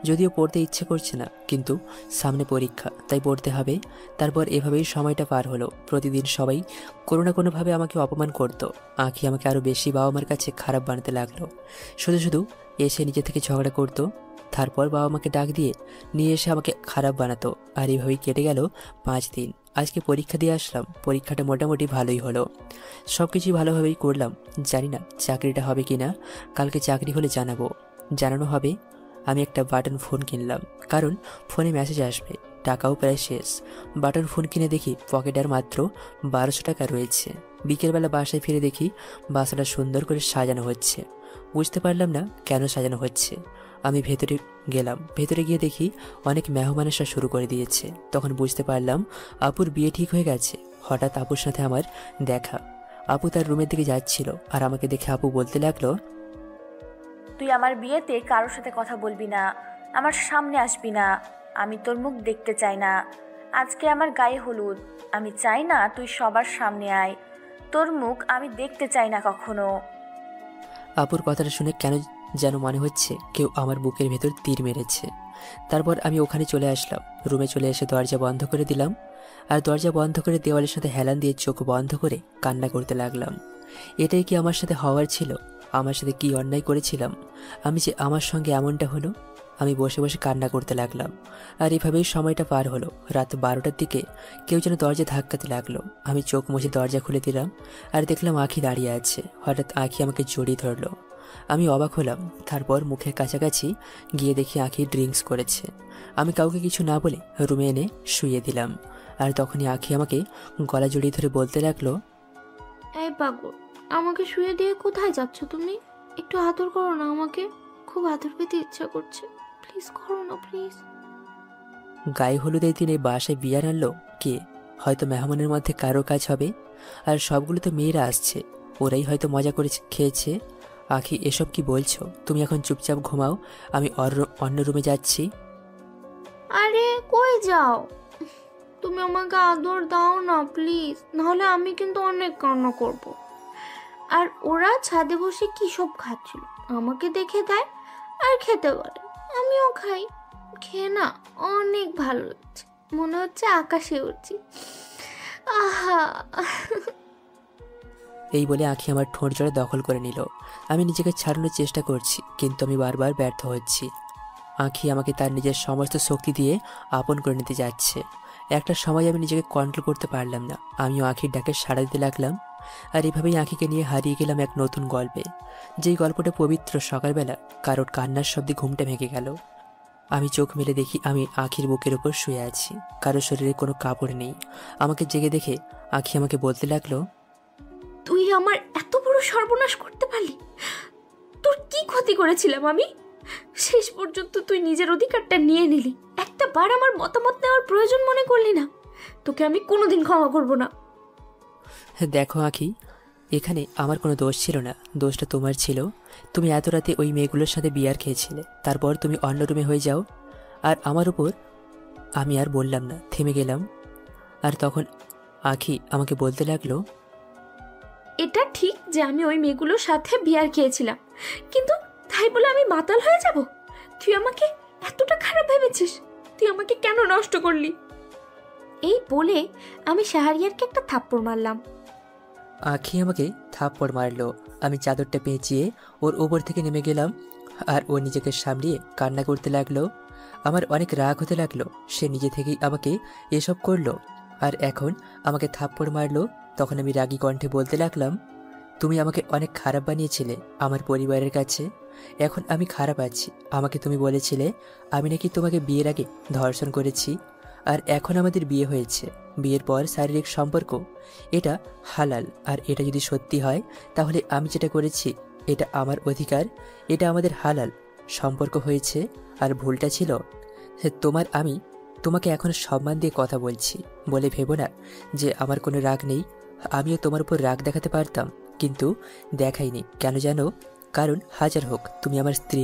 যদিও পড়তে ইচ্ছে করছে না, কিন্তু সামনে পরীক্ষা, তাই পড়তে হবে। তারপর এভাবেই সময়টা পার হলো। প্রতিদিন সবাই কোনো না কোনোভাবে আমাকে অপমান করত। আঁখি আমাকে আরও বেশি বাবা মার কাছে খারাপ বানাতে লাগলো। শুধু শুধু এসে নিজে থেকে ঝগড়া করতো, তারপর বাবা মাকে ডাক দিয়ে নিয়ে এসে আমাকে খারাপ বানাতো। আর এইভাবেই কেটে গেল 5 দিন। আজকে পরীক্ষা দিয়ে আসলাম, পরীক্ষাটা মোটামুটি ভালোই হলো, সব কিছুই ভালোভাবেই করলাম। জানি না চাকরিটা হবে কি না, কালকে চাকরি হলে জানানো হবে। আমি একটা বাটন ফোন কিনলাম, কারণ ফোনে মেসেজ আসবে, টাকাও প্রায় শেষ। বাটন ফোন কিনে দেখি পকেটে আর মাত্র 1200 টাকা রয়েছে। বিকেলবেলা বাসায় ফিরে দেখি বাসাটা সুন্দর করে সাজানো হচ্ছে। বুঝতে পারলাম না কেন সাজানো হচ্ছে। আমি ভেতরে গেলাম, ভেতরে গিয়ে দেখি অনেক মেহমান আসা শুরু করে দিয়েছে। তখন বুঝতে পারলাম আপুর বিয়ে ঠিক হয়ে গেছে। হঠাৎ আপুর সাথে আমার দেখা। আপু তার রুমের দিকে যাচ্ছিল, আর আমাকে দেখে আপু বলতে লাগলো, তুই আমার বিয়েতে কারোর সাথে কথা বলবি না, আমার সামনে আসবি না, আমি তোর মুখ দেখতে চাই না। আজকে আমার গায়ে হলুদ, আমি চাই না তুই সবার সামনে আয়, তোর মুখ আমি দেখতে চাই না কখনো। আপুর কথাটা শুনে কেন যেন মনে হচ্ছে কেউ আমার বুকের ভেতর তীর মেরেছে। তারপর আমি ওখানে চলে আসলাম, রুমে চলে এসে দরজা বন্ধ করে দিলাম। আর দরজা বন্ধ করে দেওয়ালের সাথে হেলান দিয়ে চোখ বন্ধ করে কান্না করতে লাগলাম। এটাই কি আমার সাথে হওয়ার ছিল? আমার সাথে কি অন্যায় করেছিলাম আমি যে আমার সঙ্গে এমনটা হলো? আমি বসে বসে কান্না করতে লাগলাম। আর এভাবেই সময়টা পার হলো। রাত 12টার দিকে কেউ যেন দরজা ধাক্কাতে লাগলো। আমি চোখ মুছে দরজা খুলে দিলাম, আর দেখলাম আঁখি দাঁড়িয়ে আছে। হঠাৎ আঁখি আমাকে জড়িয়ে ধরলো। আমি অবাক হলাম। তারপর মুখের কাছাকাছি গিয়ে দেখি আঁখি ড্রিঙ্কস করেছে। আমি কাউকে কিছু না বলে রুমে এনে শুইয়ে দিলাম। আর তখনই আঁখি আমাকে গলা জড়িয়ে ধরে বলতে লাগলো, এই পাগল, আমাকে শুয়ে দিয়ে কোথায় যাচ্ছ তুমি? একটু আদর করো না আমাকে, খুব আদর পেতে ইচ্ছা করছে, প্লিজ করো না প্লিজ। গায়ে হলুদের দিনে বাসায় বিয়ার আনলো কে? হয়তো মেহমানের মধ্যে কারো কাজ হবে। আর সবগুলো তো মেয়েরা আসছে, ওরাই হয়তো মজা করে খেয়েছে। আঁখি, এসব কি বলছো? তুমি এখন চুপচাপ ঘুমাও, আমি অন্য রুমে যাচ্ছি। আরে কই যাও? তুমি আমাকে আদর দাও না প্লিজ, নাহলে আমি কিন্তু অনেক কান্না করব। আর ওরা ছাদে বসে কি সব খাচ্ছিল, আমাকে দেখে দেয় আর খেতে বলে, আমিও খাই। খেয়ে না অনেক ভালো লাগছে, মনে হচ্ছে আকাশে উঠছি। আহা। এই বলে আঁখি আমার ঠোঁট জোড়া দখল করে নিল। আমি নিজেকে ছাড়ানোর চেষ্টা করছি, কিন্তু আমি বারবার ব্যর্থ হচ্ছি। আঁখি আমাকে তার নিজের সমস্ত শক্তি দিয়ে আপন করে নিতে যাচ্ছে। একটা সময় আমি নিজেকে কন্ট্রোল করতে পারলাম না, আমিও আঁখির ডাকে সাড়া দিতে লাগলাম। আর এভাবেই আঁখিকে নিয়ে হারিয়ে গেলাম এক নতুন গল্পে। যেই গল্পটা পবিত্র। সকালবেলা কারোর কান্নার শব্দে ঘুমটা ভেঙে গেল। আমি চোখ মেলে দেখি আমি আঁখির বুকের উপর শুয়ে আছি, কারো শরীরে কোনো কাপড় নেই। আমাকে জেগে দেখে আঁখি আমাকে বলতে লাগলো, তুই আমার এত বড় সর্বনাশ করতে পারলি? তোর কি ক্ষতি করেছিলাম আমি? শেষ পর্যন্ত তুই নিজের অধিকারটা নিয়ে নিলি, একটা বার আমার মতামত নেওয়ার প্রয়োজন মনে করলি না। তোকে আমি কোনোদিন ক্ষমা করব না। দেখো আঁখি, এখানে আমার কোনো দোষ ছিল না, দোষটা তোমার ছিল। তুমি এত রাতে ওই মেয়েগুলোর সাথে বিয়ার খেয়েছিলে, তারপর তুমি অন্য রুমে হয়ে যাও। আর আমার উপর আমি আর বললাম না, থেমে গেলাম। আর তখন আঁখি আমাকে বলতে লাগলো, এটা ঠিক যে আমি ওই মেয়েগুলোর সাথে বিয়ার খেয়েছিলাম, কিন্তু তাই বলে আমি মাতাল হয়ে যাব? তুই আমাকে এতটা খারাপ ভেবেছিস? তুই আমাকে কেন নষ্ট করলি? এই বলে আমি শাহরিয়ারকে একটা থাপ্পড় মারলাম। আঁখি আমাকে থাপ্পড় মারলো। আমি চাদরটা পেঁচিয়ে ওর ওপর থেকে নেমে গেলাম, আর ও নিজেকে সামলিয়ে কান্না করতে লাগলো। আমার অনেক রাগ হতে লাগলো, সে নিজে থেকেই আমাকে এসব করলো, আর এখন আমাকে থাপ্পড় মারলো। তখন আমি রাগী কণ্ঠে বলতে লাগলাম, তুমি আমাকে অনেক খারাপ বানিয়েছিলে আমার পরিবারের কাছে, এখন আমি খারাপ আছি। আমাকে তুমি বলেছিলে আমি নাকি তোমাকে বিয়ের আগে ধর্ষণ করেছি, আর এখন আমাদের বিয়ে হয়েছে, বিয়ের পর শারীরিক সম্পর্ক, এটা হালাল। আর এটা যদি সত্যি হয় তাহলে আমি যেটা করেছি এটা আমার অধিকার, এটা আমাদের হালাল সম্পর্ক হয়েছে। আর ভুলটা ছিল আমি তোমাকে এখন সম্মান দিয়ে কথা বলছি বলে ভেবো না যে আমার কোনো রাগ নেই। আমিও তোমার উপর রাগ দেখাতে পারতাম, কিন্তু দেখাইনি। কেন জানো? কারণ হাজার হোক তুমি আমার স্ত্রী।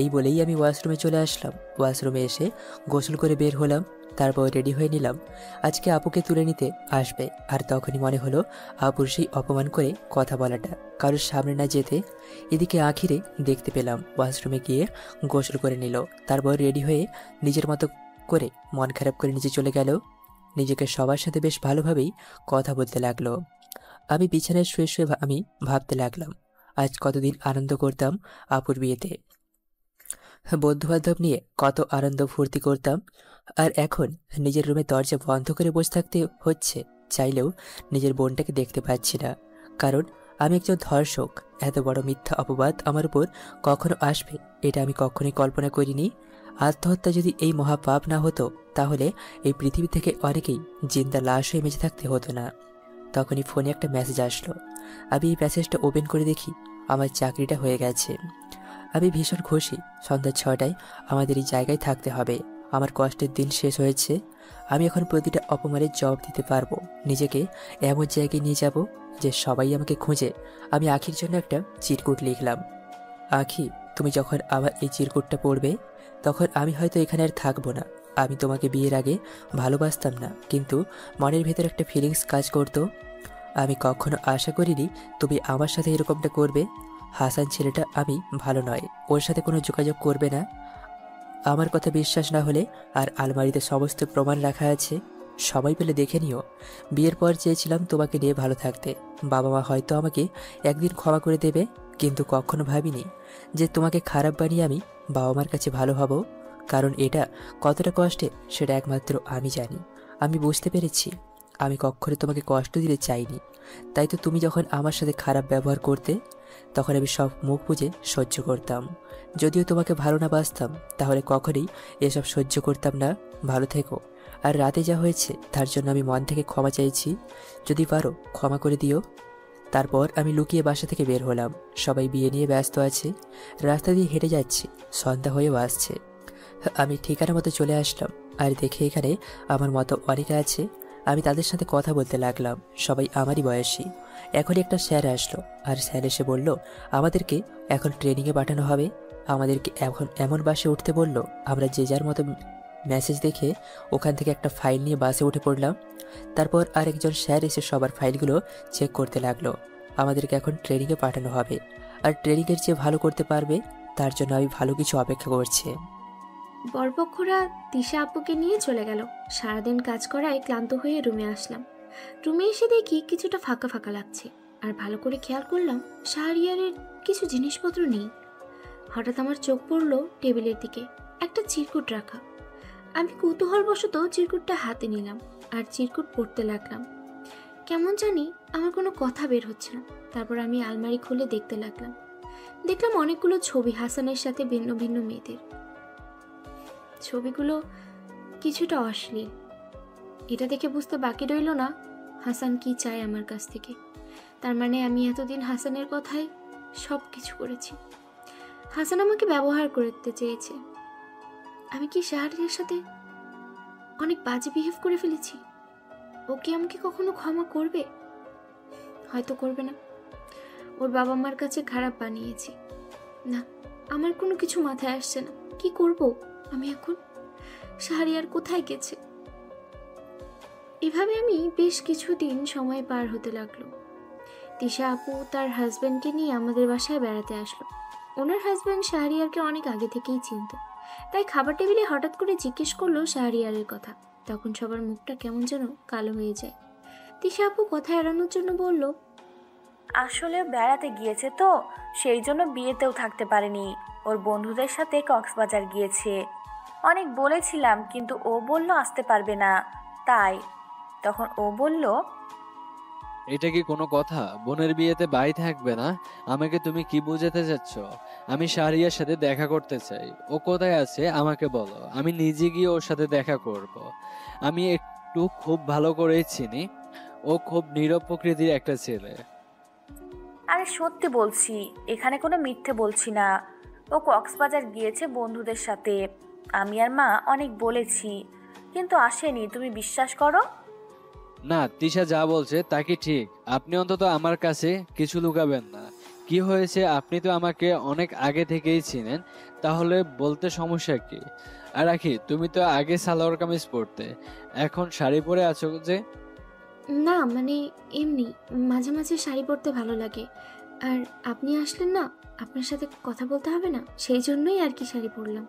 এই বলেই আমি ওয়াশরুমে চলে আসলাম। ওয়াশরুমে এসে গোসল করে বের হলাম। তারপর রেডি হয়ে নিলাম। আজকে আপুকে তুলে নিতে আসবে, আর তখনই মনে হলো আপুর সেই অপমান করে কথা বলাটা কারোর সামনে না যেতে। এদিকে আখিরে দেখতে পেলাম ওয়াশরুমে গিয়ে গোসল করে নিল, তারপর রেডি হয়ে নিজের মতো করে মন খারাপ করে নিচে চলে গেল। নিজেকে সবার সাথে বেশ ভালোভাবেই কথা বলতে লাগলো। আমি বিছানায় শুয়ে শুয়ে আমি ভাবতে লাগলাম আজ কতদিন আনন্দ করতাম আপুর বিয়েতে, বন্ধুবান্ধব নিয়ে কত আনন্দ ফুর্তি করতাম, আর এখন নিজের রুমে দরজা বন্ধ করে বসে থাকতে হচ্ছে। চাইলেও নিজের বোনটাকে দেখতে পাচ্ছি না, কারণ আমি একজন ধর্ষক। এত বড় মিথ্যা অপবাদ আমার উপর কখনো আসবে এটা আমি কখনোই কল্পনা করিনি। আত্মহত্যা যদি এই মহাপাপ না হতো, তাহলে এই পৃথিবী থেকে অনেকেই জিন্দা লাশ হয়ে বেঁচে থাকতে হতো না। তখনই ফোনে একটা মেসেজ আসলো। আমি এই মেসেজটা ওপেন করে দেখি আমার চাকরিটা হয়ে গেছে। আমি ভীষণ খুশি। সন্ধ্যা 6টায় আমাদের এই জায়গায় থাকতে হবে। আমার কষ্টের দিন শেষ হয়েছে। আমি এখন প্রতিটা অপমানের জবাব দিতে পারবো। নিজেকে এমন জায়গায় নিয়ে যাব যে সবাই আমাকে খুঁজে। আমি আখির জন্য একটা চিরকুট লিখলাম। আখি, তুমি যখন আমার এই চিরকুটটা পড়বে, তখন আমি হয়তো এখানে আর থাকবো না। আমি তোমাকে বিয়ের আগে ভালোবাসতাম না, কিন্তু মনের ভেতর একটা ফিলিংস কাজ করতো। আমি কখনো আশা করিনি তুমি আমার সাথে এরকমটা করবে। হাসান ছেলেটা আমি ভালো নয়, ওর সাথে কোনো যোগাযোগ করবে না। আমার কথা বিশ্বাস না হলে আর আলমারিতে সমস্ত প্রমাণ রাখা আছে, সবাই পেলে দেখে নিও। বিয়ের পর চেয়েছিলাম তোমাকে নিয়ে ভালো থাকতে। বাবা মা হয়তো আমাকে একদিন ক্ষমা করে দেবে, কিন্তু কখনো ভাবিনি যে তোমাকে খারাপ বানিয়ে আমি বাবা মার কাছে ভালো হব। কারণ এটা কতটা কষ্টে সেটা একমাত্র আমি জানি। আমি বুঝতে পেরেছি আমি কখনো তোমাকে কষ্ট দিতে চাইনি। তাই তো তুমি যখন আমার সাথে খারাপ ব্যবহার করতে, তখন আমি সব মুখ বুজে সহ্য করতাম। যদিও তোমাকে ভালো না বাসতাম, তাহলে কখনোই এসব সহ্য করতাম না। ভালো থেকো। আর রাতে যা হয়েছে তার জন্য আমি মন থেকে ক্ষমা চাইছি। যদি পারো ক্ষমা করে দিও। তারপর আমি লুকিয়ে বাসা থেকে বের হলাম। সবাই বিয়ে নিয়ে ব্যস্ত আছে। রাস্তা দিয়ে হেঁটে যাচ্ছি, সন্ধ্যা হয়েও আসছে। আমি ঠিকানা মতো চলে আসলাম, আর দেখে এখানে আমার মতো অনেকে আছে। আমি তাদের সাথে কথা বলতে লাগলাম। সবাই আমারই বয়সী। এখন একটা স্যার আসলো, আর স্যার এসে বলল আমাদেরকে এখন ট্রেনিংয়ে পাঠানো হবে। আমাদেরকে এখন এমন বাসে উঠতে বলল, আমরা যে যার মতো মেসেজ দেখে ওখান থেকে একটা ফাইল নিয়ে বাসে উঠে পড়লাম। তারপর আরেকজন স্যার এসে সবার ফাইলগুলো চেক করতে লাগলো। আমাদেরকে এখন ট্রেনিংয়ে পাঠানো হবে, আর ট্রেনিংয়ের যে ভালো করতে পারবে তার জন্য আমি ভালো কিছু অপেক্ষা করছি। বরপক্ষরা তিশা আপুকে নিয়ে চলে গেল। সারাদিন কাজ করায় ক্লান্ত হয়ে রুমে আসলাম। রুমে এসে দেখি কিছুটা ফাঁকা ফাঁকা লাগছে, আর ভালো করে খেয়াল করলাম শাহরিয়ারের কিছু জিনিসপত্র নেই। হঠাৎ আমার চোখ পড়লো টেবিলের দিকে, একটা চিরকুট রাখা। আমি কৌতূহলবশত চিরকুটটা হাতে নিলাম আর চিরকুট পড়তে লাগলাম। কেমন জানি আমার কোনো কথা বের হচ্ছে না। তারপর আমি আলমারি খুলে দেখতে লাগলাম। দেখলাম অনেকগুলো ছবি হাসানের সাথে ভিন্ন ভিন্ন মেয়েদের। ছবিগুলো কিছুটা অশ্লীল। এটা দেখে বুঝতে বাকি রইল না হাসান কি চায় আমার কাছ থেকে। তার মানে আমি এতদিন হাসানের কথাই সব কিছু করেছি। হাসান আমাকে ব্যবহার করতে চেয়েছে। আমি কি শাহরিয়ার সাথে অনেক বাজে বিহেভ করে ফেলেছি? ও কি আমাকে কখনো ক্ষমা করবে? হয়তো করবে না। ওর বাবা মার কাছে খারাপ বানিয়েছি। না, আমার কোনো কিছু মাথায় আসছে না। কি করব আমি এখন? শাহরিয়ার কোথায় গেছে? এভাবে আমি বেশ কিছুদিন সময় পার হতে লাগলো। তিশা আপু তার হাজব্যান্ডকে নিয়ে আমাদের বাসায় বেড়াতে আসলো। ওনার হাজব্যান্ড শাহরিয়ারকে অনেক আগে থেকেই চিনত, তাই খাবার টেবিলে হঠাৎ করে জিজ্ঞেস করলো শাহরিয়ারের কথা। তখন সবার মুখটা কেমন যেন কালো হয়ে যায়। তিশা আপু কথা এড়ানোর জন্য বলল, আসলে বেড়াতে গিয়েছে তো, সেই জন্য বিয়েতেও থাকতে পারেনি। ওর বন্ধুদের সাথে কক্সবাজার গিয়েছে। অনেক বলেছিলাম, কিন্তু ও বলল আসতে পারবে না। তাই তখন ও বলল, এটা কি কোনো কথা? বোনের বিয়েতে বাই থাকবে না? আমাকে তুমি কি বোঝাতে চাচ্ছ? আমি শাহরিয়ার সাথে দেখা করতে চাই। ও কোথায় আছে আমাকে বলো, আমি নিজে গিয়ে ওর সাথে দেখা করব। আমি একটু খুব ভালো করেই চিনি, ও খুব নীরব প্রকৃতির একটা ছেলে। আরে সত্যি বলছি, এখানে কোনো মিথ্যে বলছি না। ও কক্সবাজার গিয়েছে বন্ধুদের সাথে। আমি আর মা অনেক বলেছি, কিন্তু আসেনি। তুমি বিশ্বাস করো। না, তিশা যা বলছে তা কি ঠিক? আপনি অন্তত আমার কাছে কিছু লুকাবেন না। কি হয়েছে আপনি তো আমাকে অনেক আগে থেকেই চিনেন, তাহলে বলতে সমস্যা কি? আর আখি, তুমি তো আগে সালোয়ার কামিজ পরতে, এখন শাড়ি পরে আছো যে? না মানে এমনি, মাঝে মাঝে শাড়ি পরতে ভালো লাগে। আর আপনি আসলেন না, আপনার সাথে কথা বলতে হবে না, সেই জন্যই আর কি শাড়ি পরলাম।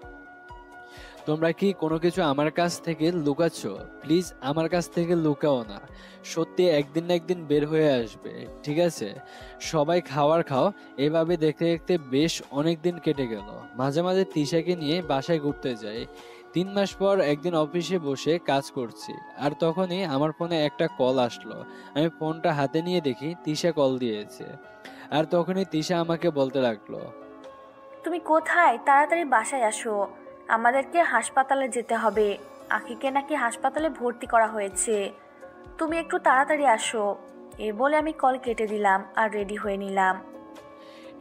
তোমরা কি কোনো কিছু আমার কাছ থেকে লুকাচ্ছ? প্লিজ আমার কাছ থেকে লুকাও না, সত্যি একদিন না একদিন বের হয়ে আসবে, ঠিক আছে? সবাই খাওয়ার খাও। এভাবে দেখতে দেখতে বেশ অনেক দিন কেটে গেল। মাঝে মাঝে তিশাকে নিয়ে বাসায় ঘুরতে যাই। 3 মাস পর একদিন অফিসে বসে কাজ করছি, আর তখনই আমার ফোনে একটা কল আসলো। আমি ফোনটা হাতে নিয়ে দেখি তিশা কল দিয়েছে। আর তখনই তিশা আমাকে বলতে লাগলো, তুমি কোথায়? তাড়াতাড়ি বাসায় আসো, আমাদেরকে হাসপাতালে যেতে হবে। আখিকে নাকি হাসপাতালে ভর্তি করা হয়েছে, তুমি একটু তাড়াতাড়ি আসো। এ বলে আমি কল কেটে দিলাম আর রেডি হয়ে নিলাম।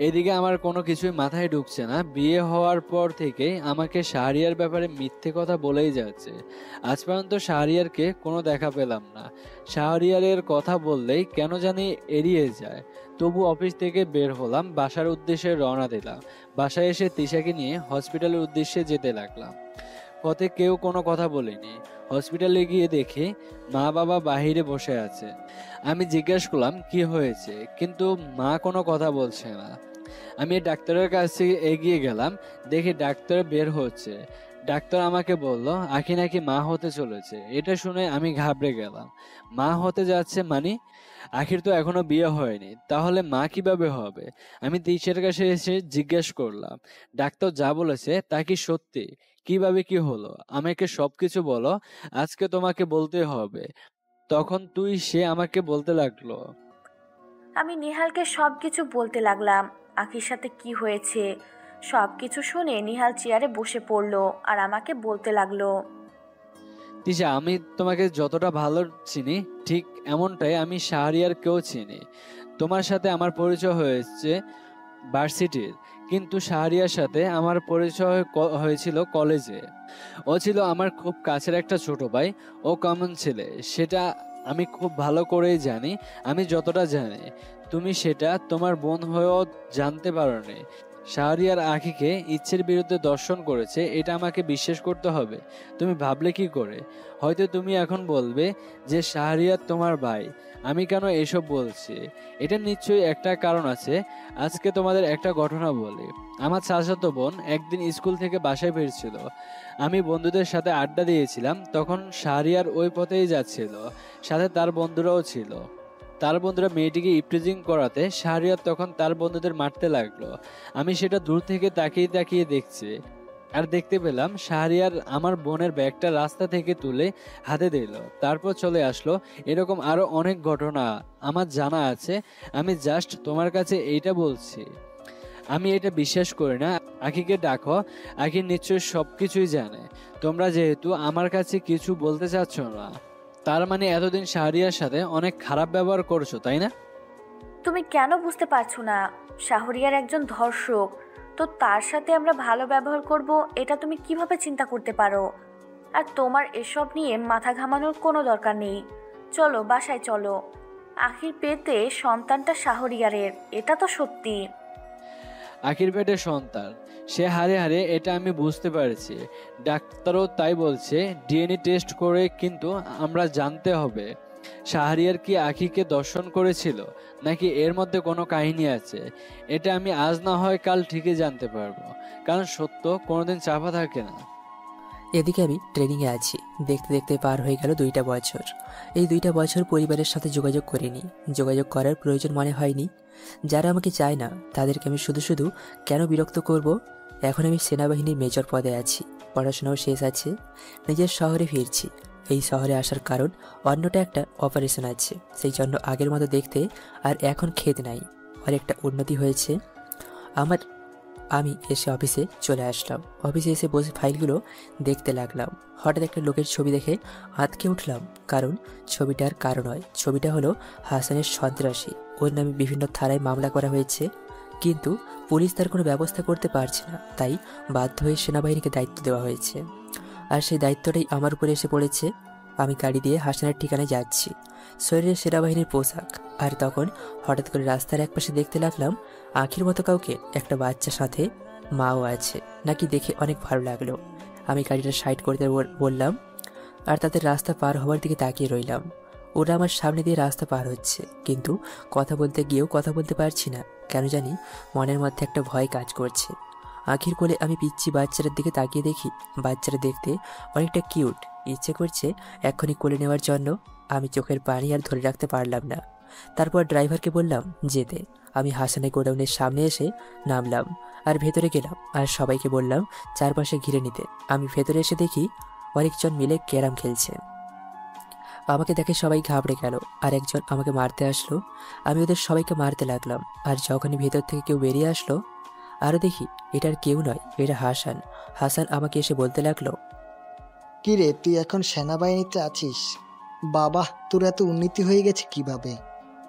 এদিকে আমার কোনো কিছুই মাথায় ঢুকছে না। বিয়ে হওয়ার পর থেকে আমাকে শাহরিয়ার ব্যাপারে মিথ্যে কথা বলেই যাচ্ছে। আজ পর্যন্ত শাহরিয়ারকে কোনো দেখা পেলাম না। শাহরিয়ারের কথা বললেই কেন জানি এড়িয়ে যায়। তবু অফিস থেকে বের হলাম, বাসার উদ্দেশ্যে রওনা দিলাম। বাসায় এসে তিশাকে নিয়ে হসপিটালের উদ্দেশ্যে যেতে লাগলাম। পথে কেউ কোনো কথা বলেনি। হসপিটালে গিয়ে দেখি মা বাবা বাহিরে বসে আছে। আমি জিজ্ঞেস করলাম কি হয়েছে, কিন্তু মা কোনো কথা বলছে না। আমি ডাক্তারের কাছে এগিয়ে গেলাম, দেখি ডাক্তার বের হচ্ছে। ডাক্তার আমাকে বলল আখি নাকি মা হতে চলেছে। এটা শুনে আমি ঘাবড়ে গেলাম। মা হতে যাচ্ছে মানে? আখির তো এখনো বিয়ে হয়নি, তাহলে মা কিভাবে হবে? আমি তিশার কাছে এসে জিজ্ঞেস করলাম, ডাক্তার যা বলেছে তা কি সত্যি? কিভাবে কি হলো? আমাকে সবকিছু বলো, আজকে তোমাকে বলতে হবে। তখন সে আমাকে বলতে লাগলো, আমি নিহালকে সব কিছু বলতে লাগলাম, আখির সাথে কি হয়েছে। সব কিছু শুনে নিহাল চেয়ারে বসে পড়লো আর আমাকে বলতে লাগলো, তিশা, আমি তোমাকে যতটা ভালো চিনি ঠিক এমনটাই আমি শাহরিয়ারকেও চিনি। তোমার সাথে আমার পরিচয় হয়েছে ভার্সিটির, কিন্তু শাহরিয়ার সাথে আমার পরিচয় হয়েছিল কলেজে। ও ছিল আমার খুব কাছের একটা ছোট ভাই। ও কেমন ছেলে সেটা আমি খুব ভালো করেই জানি। আমি যতটা জানি তুমি সেটা তোমার বোন হয়েও জানতে পারোনি। শাহরিয়ার আখিকে ইচ্ছের বিরুদ্ধে দর্শন করেছে, এটা আমাকে বিশ্বাস করতে হবে। তুমি ভাবলে কি করে? হয়তো তুমি এখন বলবে যে শাহরিয়ার তোমার ভাই, আমি কেন এসব বলছি? এটা নিশ্চয়ই একটা কারণ আছে। আজকে তোমাদের একটা ঘটনা বলি। আমার চাচাতো বোন একদিন স্কুল থেকে বাসায় ফিরছিল। আমি বন্ধুদের সাথে আড্ডা দিয়েছিলাম, তখন শাহরিয়ার ওই পথেই যাচ্ছিল, সাথে তার বন্ধুরাও ছিল। তার বন্ধুরা মেয়েটিকে ইপটিজিং করাতে শাহরিয়ার তখন তার বন্ধুদের মারতে লাগলো। আমি সেটা দূর থেকে তাকিয়ে তাকিয়ে দেখছি, আর দেখতে পেলাম শাহরিয়ার আমার বোনের ব্যাগটা রাস্তা থেকে তুলে হাতে দিল, তারপর চলে আসলো। এরকম আরো অনেক ঘটনা আমার জানা আছে। আমি জাস্ট তোমার কাছে এইটা বলছি। আমি এটা বিশ্বাস করি না। আখিকে ডাকো, আখি নিশ্চয়ই সবকিছুই জানে। তোমরা যেহেতু আমার কাছে কিছু বলতে চাচ্ছ না, তার মানে এতদিন শাহরিয়ার সাথে অনেক খারাপ ব্যবহার করছো, তাই না? তুমি কেন বুঝতে পারছো না? শাহরিয়ার একজন ধর্ষক, তো তার সাথে আমরা ভালো ব্যবহার করব এটা তুমি কিভাবে চিন্তা করতে পারো? আর তোমার এসব নিয়ে মাথা ঘামানোর কোনো দরকার নেই। চলো বাসায় চলো। আখির পেটে সন্তানটা শাহরিয়ারের, এটা তো সত্যি। আখির পেটে সন্তান, সে হারে হারে, এটা আমি বুঝতে পারছি। ডাক্তারও তাই বলছে, ডিএনএ টেস্ট করে কিন্তু আমরা জানতে হবে শাহরিয়ার কি আখিকে দর্শন করেছিল নাকি এর মধ্যে কোনো কাহিনী আছে। এটা আমি আজ না হয় কাল ঠিকই জানতে পারবো, কারণ সত্য কোনোদিন চাপা থাকে না। এদিকে আমি ট্রেনিংয়ে আছি। দেখতে দেখতে পার হয়ে গেল 2টা বছর। এই 2টা বছর পরিবারের সাথে যোগাযোগ করিনি, যোগাযোগ করার প্রয়োজন মনে হয়নি। যারা আমাকে চায় না তাদেরকে আমি শুধু শুধু কেন বিরক্ত করব? এখন আমি সেনাবাহিনীর মেজর পদে আছি, পড়াশোনাও শেষ আছে, নিজের শহরে ফিরছি। এই শহরে আসার কারণ অন্যটা একটা অপারেশন আছে, সেই জন্য আগের মতো দেখতে আর এখন খেদ নাই। অনেকটা উন্নতি হয়েছে আমার। আমি এসে অফিসে চলে আসলাম। অফিসে এসে বসে ফাইলগুলো দেখতে লাগলাম। হঠাৎ একটা লোকের ছবি দেখে আঁতকে উঠলাম, কারণ ছবিটার কারণ হয়। ছবিটা হলো হাসানের সন্ত্রাসী। ওর নামে বিভিন্ন থানায় মামলা করা হয়েছে, কিন্তু পুলিশ তার কোনো ব্যবস্থা করতে পারছে না, তাই বাধ্য হয়ে সেনাবাহিনীকে দায়িত্ব দেওয়া হয়েছে। আর সেই দায়িত্বটাই আমার উপরে এসে পড়েছে। আমি গাড়ি দিয়ে হাসানের ঠিকানায় যাচ্ছি, শরীরে সেনাবাহিনীর পোশাক। আর তখন হঠাৎ করে রাস্তার একপাশে দেখতে লাগলাম আখির মতো কাউকে, একটা বাচ্চা সাথে, মাও আছে নাকি, দেখে অনেক ভালো লাগলো। আমি গাড়িটা সাইড করতে বললাম, আর তাদের রাস্তা পার হওয়ার দিকে তাকিয়ে রইলাম। ওরা আমার সামনে দিয়ে রাস্তা পার হচ্ছে, কিন্তু কথা বলতে গিয়েও কথা বলতে পারছি না। কেন জানি মনের মধ্যে একটা ভয় কাজ করছে। আখির কোলে আমি পিচ্ছি বাচ্চাটার দিকে তাকিয়ে দেখি বাচ্চাটা দেখতে অনেকটা কিউট, ইচ্ছে করছে এক্ষুনি কোলে নেওয়ার জন্য। আমি চোখের পানি আর ধরে রাখতে পারলাম না। তারপর ড্রাইভারকে বললাম যেতে। আমি হাসানের গোডাউনের সামনে এসে নামলাম আর ভেতরে গেলাম, আর সবাইকে বললাম চারপাশে ঘিরে নিতে। আমি ভেতরে এসে দেখি অনেকজন মিলে ক্যারাম খেলছে। আমাকে দেখে সবাই ঘাবড়ে গেল, আর একজন আমাকে মারতে আসলো। আমি ওদের সবাইকে মারতে লাগলাম, আর যখনই ভেতর থেকে কেউ বেরিয়ে আসলো, আরও দেখি এটার কেউ নয়, এটা হাসান। হাসান আমাকে এসে বলতে লাগলো, কি রে, তুই এখন সেনাবাহিনীতে আছিস? বাবা, তোর এত উন্নতি হয়ে গেছে কিভাবে?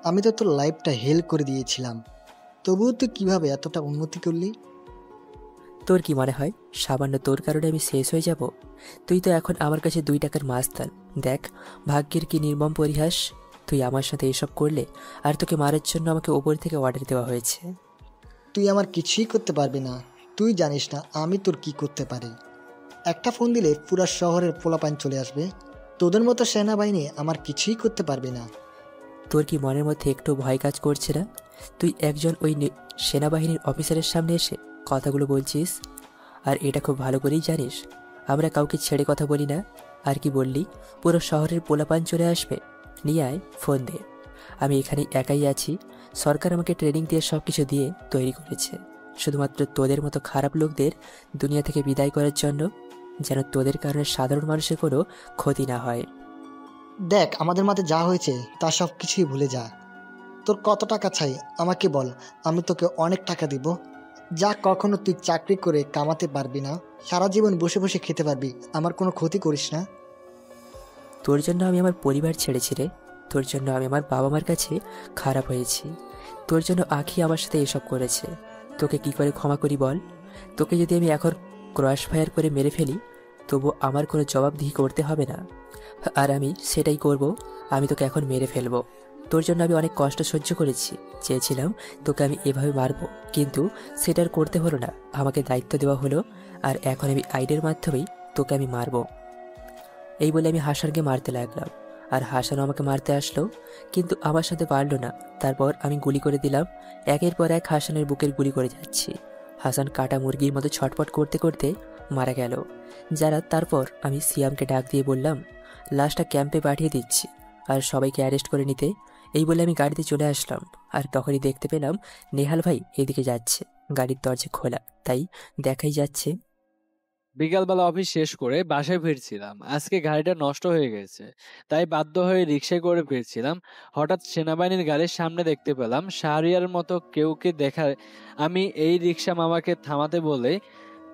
আমি তো তোর লাইফটা হেল করে দিয়েছিলাম, তবুও তুই কিভাবে এতটা উন্নতি করলি? তোর কি মনে হয় সামান্য তোর কারণে আমি শেষ হয়ে যাব? তুই তো এখন আমার কাছে 2 টাকার মাস্তান। দেখ ভাগ্যের কি নির্মম পরিহাস, তুই আমার সাথে এসব করলে, আর তোকে মারার জন্য আমাকে ওপর থেকে অর্ডার দেওয়া হয়েছে। তুই আমার কিছুই করতে পারবি না। তুই জানিস না আমি তোর কি করতে পারি। একটা ফোন দিলে পুরা শহরের পোলাপান চলে আসবে। তোদের মতো সেনাবাহিনী আমার কিছুই করতে পারবে না। তোর কি মনের মধ্যে একটু ভয় কাজ করছে না? তুই একজন ওই সেনাবাহিনীর অফিসারের সামনে এসে কথাগুলো বলছিস, আর এটা খুব ভালো করেই জানিস আমরা কাউকে ছেড়ে কথা বলি না। আর কি বললি, পুরো শহরের পোলাপান চলে আসবে? নিয়ে আয়, ফোন দে। আমি এখানে একাই আছি। সরকার আমাকে ট্রেনিং দিয়ে সব কিছু দিয়ে তৈরি করেছে, শুধুমাত্র তোদের মতো খারাপ লোকদের দুনিয়া থেকে বিদায় করার জন্য, যেন তোদের কারণে সাধারণ মানুষের কোনো ক্ষতি না হয়। দেখ, আমাদের মাঝে যা হয়েছে তা সব কিছুই ভুলে যা। তোর কত টাকা চাই আমাকে বল, আমি তোকে অনেক টাকা দিব। যা কখনো তুই চাকরি করে কামাতে পারবি না, সারা জীবন বসে বসে খেতে পারবি, আমার কোনো ক্ষতি করিস না। তোর জন্য আমি আমার পরিবার ছেড়েছি রে। তোর জন্য আমি আমার বাবা মার কাছে খারাপ হয়েছি। তোর জন্য আখি আমার সাথে এসব করেছে। তোকে কি করে ক্ষমা করি বল? তোকে যদি আমি এখন ক্রস ফায়ার করে মেরে ফেলি, তবু আমার কোনো জবাবদিহি করতে হবে না, আর আমি সেটাই করব। আমি তোকে এখন মেরে ফেলবো। তোর জন্য আমি অনেক কষ্ট সহ্য করেছি। চেয়েছিলাম তোকে আমি এভাবে মারবো, কিন্তু সেটা আর করতে হলো না। আমাকে দায়িত্ব দেওয়া হলো, আর এখন আমি আইডের মাধ্যমেই তোকে আমি মারবো। এই বলে আমি হাসানকে মারতে লাগলাম, আর হাসানও আমাকে মারতে আসলো, কিন্তু আমার সাথে পারলো না। তারপর আমি গুলি করে দিলাম। একের পর এক হাসানের বুকের গুলি করে যাচ্ছি। হাসান কাটা মুরগির মতো ছটপট করতে করতে মারা গেল। তারপর আমি সিয়ামকে ডাক দিয়ে বললাম লাশটা ক্যাম্পে পাঠিয়ে দিচ্ছি, আর সবাইকে অ্যারেস্ট করে নিতে। এই বলে আমি গাড়িতে চলে আসলাম, আর তখনই দেখতে পেলাম নেহাল ভাই এদিকে যাচ্ছে। গাড়ির দরজা খোলা, তাই দেখাই যাচ্ছে। বিকালবেলা অফিস শেষ করে বাসায় ফিরছিলাম। আজকে গাড়িটা নষ্ট হয়ে গেছে, তাই বাধ্য হয়ে রিক্সায় করে ফিরছিলাম। হঠাৎ সেনাবাহিনীর গাড়ির সামনে দেখতে পেলাম শাহরিয়ার মতো কেউকে দেখা। আমি এই রিক্সা মামাকে থামাতে বলে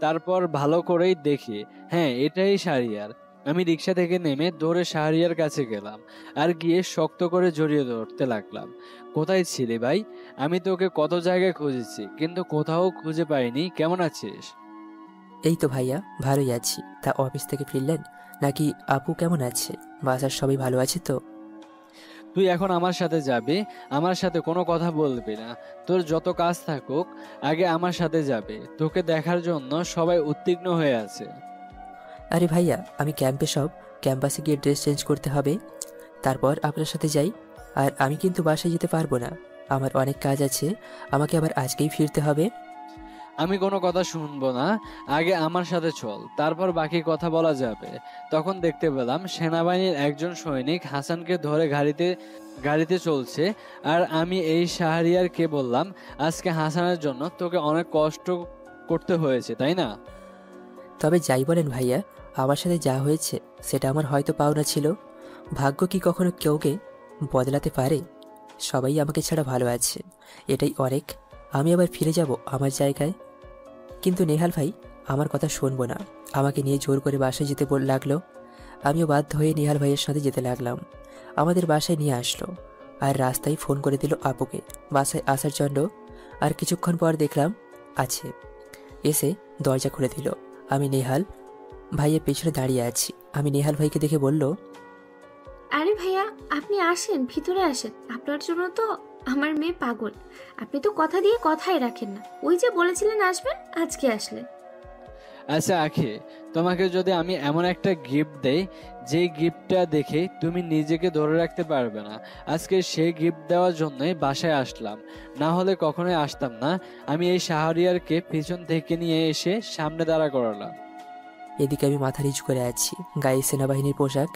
তারপর ভালো করেই দেখি, হ্যাঁ এটাই শাহরিয়ার। আমি রিক্সা থেকে নেমে দৌড়ে শাহরিয়ার কাছে গেলাম, আর গিয়ে শক্ত করে জড়িয়ে ধরতে লাগলাম। কোথায় ছিলি ভাই? আমি তোকে কত জায়গায় খুঁজেছি, কিন্তু কোথাও খুঁজে পাইনি। কেমন আছিস? এই তো ভাইয়া, ভালোই আছি। তা অফিস থেকে ফিরলেন নাকি? আপু কেমন আছে? বাসার সবাই ভালো আছে তো? তুই এখন আমার সাথে যাবি, আমার সাথে কোনো কথা বলবি না। তোর যত কাজ থাকুক আগে আমার সাথে যাবে। তোকে দেখার জন্য সবাই উদ্বিগ্ন হয়ে আছে। আরে ভাইয়া, আমি ক্যাম্পাসে গিয়ে ড্রেস চেঞ্জ করতে হবে, তারপর আপনার সাথে যাই। আর আমি কিন্তু বাসায় যেতে পারবো না, আমার অনেক কাজ আছে। আমাকে আবার আজকেই ফিরতে হবে। আমি কোনো কথা শুনবো না, আগে আমার সাথে চল, তারপর বাকি কথা বলা যাবে। তখন দেখতে পেলাম সেনাবাহিনীর একজন সৈনিক হাসানকে ধরে গাড়িতে চলছে। আর আমি এই শাহরিয়ারকে বললাম, আজকে হাসানের জন্য তোকে অনেক কষ্ট করতে হয়েছে, তাই না? তবে যাই বলেন ভাইয়া, আমার সাথে যা হয়েছে সেটা আমার হয়তো পাওনা ছিল। ভাগ্য কি কখনো কেউকে বদলাতে পারে? সবাই আমাকে ছাড়া ভালো আছে, এটাই অনেক। আমি আবার ফিরে যাব আমার জায়গায়। কিন্তু নেহাল ভাই আমার কথা শুনবো না, আমাকে নিয়ে জোর করে বাসায় যেতে লাগলো। আমিও বাধ্য হয়ে নেহাল ভাইয়ের সাথে যেতে লাগলাম। আমাদের বাসায় নিয়ে আসলো, আর রাস্তায় ফোন করে দিল আপুকে বাসায় আসার জন্য। আর কিছুক্ষণ পর দেখলাম আছে, এসে দরজা খুলে দিল। আমি নেহাল ভাইয়ের পেছনে দাঁড়িয়ে আছি। আমি নেহাল ভাইকে দেখে বলল, আরে ভাইয়া, আপনি আসেন, ভিতরে আসেন। আপনার জন্য তো আমার মেয়ে পাগল। আপনি তো কথা দিয়ে কথাই রাখেন না। ওই যে বলেছিলেন আসবেন, আজকে আসলেন। আচ্ছা আখি, তোমাকে যদি আমি এমন একটা গিফট দেই যে গিফটটা দেখে তুমি নিজেকে ধরে রাখতে পারবে না, আজকে সেই গিফট দেওয়ার জন্যই বাসায় আসলাম, না হলে কখনোই আসতাম না। আমি এই শাহরিয়ারকে পিছন থেকে নিয়ে এসে সামনে দাঁড়া করালাম। এদিকে আমি মাথা নিচু করে আছি, গায়ে সেনাবাহিনীর পোশাক।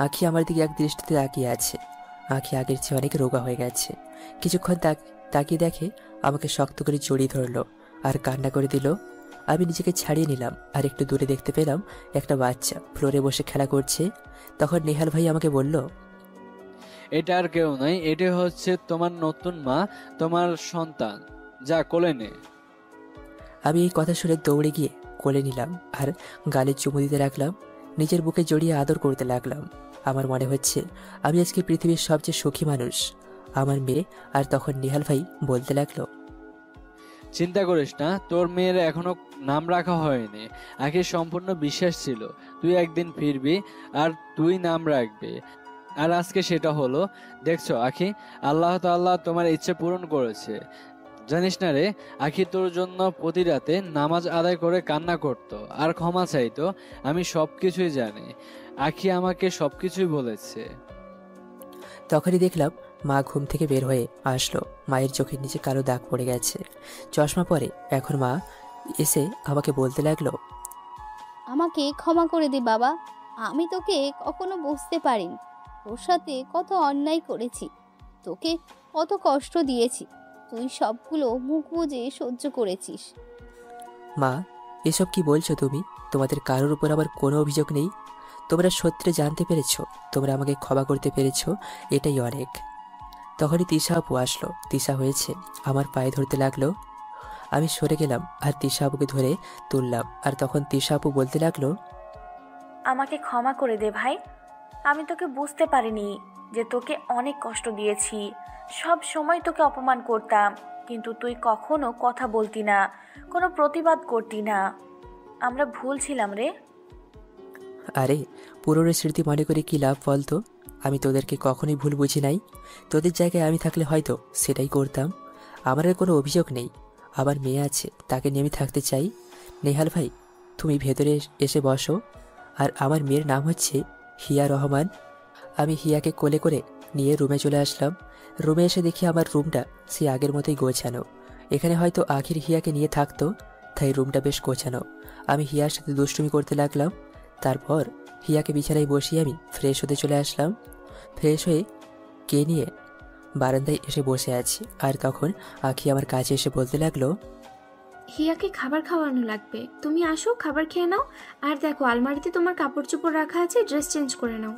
আঁখি আমার দিকে এক দৃষ্টিতে তাকিয়ে আছে। আঁখি আগের চেয়ে অনেক রোগা হয়ে গেছে। কিছুক্ষণ তাকিয়ে দেখে আমাকে শক্ত করে জড়িয়ে ধরলো আর কান্না করে দিল। আমি নিজেকে ছাড়িয়ে নিলাম আর একটু দূরে দেখতে পেলাম একটা বাচ্চা ফ্লোরে বসে খেলা করছে। তখন নেহাল ভাই আমাকে বলল, এটা আর কেউ নয়, এটা হচ্ছে তোমার নতুন মা, তোমার সন্তান, যা কোলে নে। আমি এই কথা শুনে দৌড়ে গিয়ে কোলে নিলাম আর গালে চুমু দিতে লাগলাম। নিজের বুকে জড়িয়ে আদর করতে লাগলাম। আমার মনে হচ্ছে আমি আজকে পৃথিবীর সবচেয়ে সুখী মানুষ, আমার মেয়ে। আর তখন নিহাল ভাই বলতে লাগলো, চিন্তা করিস না, তোর মেয়ের এখনো নাম রাখা হয়নি। আগে সম্পূর্ণ বিশ্বাস ছিল তুই একদিন ফিরবি আর তুই নাম রাখবি, আর আজকে সেটা হলো। দেখছো আখি, আল্লাহ তাআলা তোমার ইচ্ছে পূরণ করেছে। জানিস না রে, আখি তোর জন্য প্রতি রাতে নামাজ আদায় করে কান্না করতো আর ক্ষমা চাইতো। আমি সবকিছুই জানি, আখি আমাকে সবকিছুই বলেছে। তখনই দেখলাম মা ঘুম থেকে বের হয়ে আসলো। মায়ের চোখের নিচে কালো দাগ পড়ে গেছে, চশমা পরে। এখন মা এসে আমাকে বলতে লাগলো, আমাকে ক্ষমা করে দে বাবা, আমি তোকে কখনো বুঝতে পারিনি। তোর সাথে কত অন্যায় করেছি, তোকে কত কষ্ট দিয়েছি, তুই সবগুলো মুখ বুজে সহ্য করেছিস। মা এসব কি বলছো তুমি? তোমাদের কারোর উপর আমার কোনো অভিযোগ নেই। তোমরা সত্যি জানতে পেরেছো, তোমরা আমাকে ক্ষমা করতে পেরেছো, এটাই অনেক। তখনই তিশা আপু আসলো। তিশা হয়েছে আমার পায়ে ধরতে লাগলো। আমি সরে গেলাম আর তিশা আপুকে ধরে তুললাম। আর তখন তিশা আপু বলতে লাগলো, আমাকে ক্ষমা করে দে ভাই, আমি তোকে বুঝতে পারিনি যে তোকে অনেক কষ্ট দিয়েছি। সব সময় তোকে অপমান করতাম, কিন্তু তুই কখনো কথা বলতি না, কোনো প্রতিবাদ করতি না। আমরা ভুল ছিলাম রে। আরে পুরনো স্মৃতি মনে করে কি লাভ বলতো? আমি তোদেরকে কখনোই ভুল বুঝি নাই। তোদের জায়গায় আমি থাকলে হয়তো সেটাই করতাম। আমার আর কোনো অভিযোগ নেই। আমার মেয়ে আছে, তাকে নিয়ে আমি থাকতে চাই। নেহাল ভাই, তুমি ভেতরে এসে বসো। আর আমার মেয়ের নাম হচ্ছে হিয়া রহমান। আমি হিয়াকে কোলে করে নিয়ে রুমে চলে আসলাম। রুমে এসে দেখি আমার রুমটা সে আগের মতোই গোছানো। এখানে হয়তো আখির হিয়াকে নিয়ে থাকতো, তাই রুমটা বেশ গোছানো। আমি হিয়ার সাথে দুষ্টুমি করতে লাগলাম। তারপর হিয়াকে বিছানায় বসিয়ে আমি ফ্রেশ হতে চলে আসলাম। ফ্রেশ হয়ে কে নিয়ে বারান্দায় এসে বসে আছি। আর তখন আখি আমার কাছে এসে বলতে লাগলো, হিয়াকে খাবার খাওয়ানো লাগবে, তুমি আসো, খাবার খেয়ে নাও। আর দেখো, আলমারিতে তোমার কাপড় চোপড় রাখা আছে, ড্রেস চেঞ্জ করে নাও।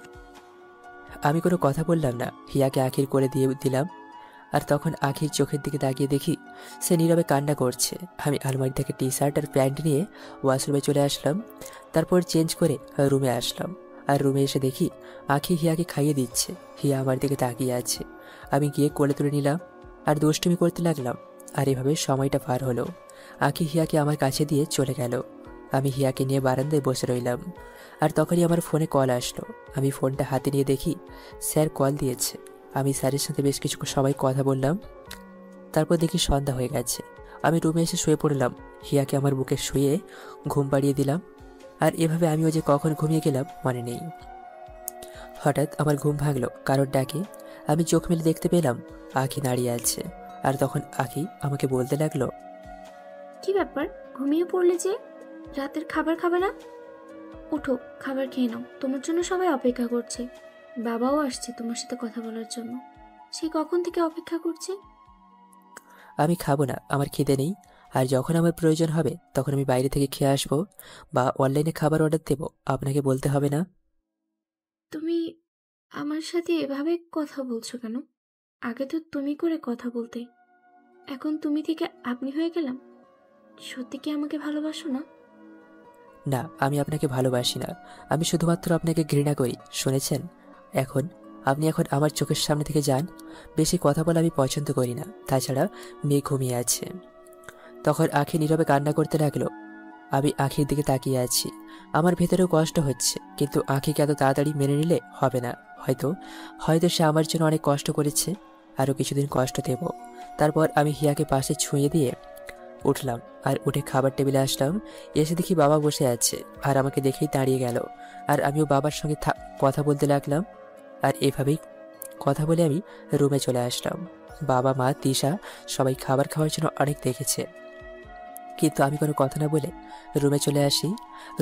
আমি কোনো কথা বললাম না, হিয়াকে আখির করে দিয়ে দিলাম। আর তখন আখির চোখের দিকে তাকিয়ে দেখি সে নীরবে কান্না করছে। আমি আলমারি থেকে টি শার্ট আর প্যান্ট নিয়ে ওয়াশরুমে চলে আসলাম। তারপর চেঞ্জ করে রুমে আসলাম। আর রুমে এসে দেখি আখি হিয়াকে খাইয়ে দিচ্ছে। হিয়া আমার দিকে তাকিয়ে আছে। আমি গিয়ে কোলে তুলে নিলাম আর দুষ্টুমি করতে লাগলাম। আর এভাবে সময়টা পার হলো। আখি হিয়াকে আমার কাছে দিয়ে চলে গেল। আমি হিয়াকে নিয়ে বারান্দায় বসে রইলাম। আর তখনই আমার ফোনে কল আসলো। আমি ফোনটা হাতে নিয়ে দেখি স্যার কল দিয়েছে। আমি স্যারের সাথে বেশ কিছু সময় কথা বললাম। তারপর দেখি সন্ধ্যা হয়ে গেছে। আমি রুমে এসে শুয়ে পড়লাম। হিয়াকে আমার বুকে শুয়ে ঘুম পাড়িয়ে দিলাম। আর এভাবে আমিও যে কখন ঘুমিয়ে গেলাম মনে নেই। হঠাৎ আমার ঘুম ভাঙলো কারোর ডাকে। আমি চোখ মেলে দেখতে পেলাম আখি দাঁড়িয়ে আছে। আর তখন আখি আমাকে বলতে লাগলো, কি ব্যাপার, ঘুমিয়ে পড়লে যে? রাতের খাবার খাবে না? উঠো, খাবার খেয়ে নাও, তোমার জন্য সবাই অপেক্ষা করছে। বাবাও আসছে তোমার সাথে কথা বলার জন্য, সে কখন থেকে অপেক্ষা করছে। আমি খাবো না, আমার খিদে নেই। আর যখন আমার প্রয়োজন হবে তখন আমি বাইরে থেকে খেয়ে আসবো বা অনলাইনে খাবার অর্ডার দেবো, আপনাকে বলতে হবে না। তুমি আমার সাথে এভাবে কথা বলছো কেন? আগে তো তুমি করে কথা বলতে, এখন তুমি থেকে আপনি হয়ে গেলাম। সত্যি কি আমাকে ভালোবাসো না? না, আমি আপনাকে ভালোবাসি না, আমি শুধুমাত্র আপনাকে ঘৃণা করি, শুনেছেন? আপনি এখন আমার চোখের সামনে থেকে যান। বেশি কথা বলা আমি পছন্দ করি না, তাছাড়া মেয়ে ঘুমিয়ে আছে। তখন আখি নীরবে কান্না করতে লাগলো। আমি আখির দিকে তাকিয়ে আছি। আমার ভেতরেও কষ্ট হচ্ছে, কিন্তু আখিকে এত তাড়াতাড়ি মেনে নিলে হবে না, হয়তো হয়তো সে আমার জন্য অনেক কষ্ট করেছে, আরও কিছুদিন কষ্ট দেব। তারপর আমি হিয়াকে পাশে ছুঁয়ে দিয়ে উঠলাম আর উঠে খাবার টেবিলে আসলাম। এসে দেখি বাবা বসে আছে আর আমাকে দেখেই দাঁড়িয়ে গেল। আর আমিও বাবার সঙ্গে কথা বলতে লাগলাম। আর এভাবেই কথা বলে আমি রুমে চলে আসলাম। বাবা, মা, তিশা সবাই খাবার খাওয়ার জন্য অনেক দেখেছে, কিন্তু আমি কোনো কথা না বলে রুমে চলে আসি।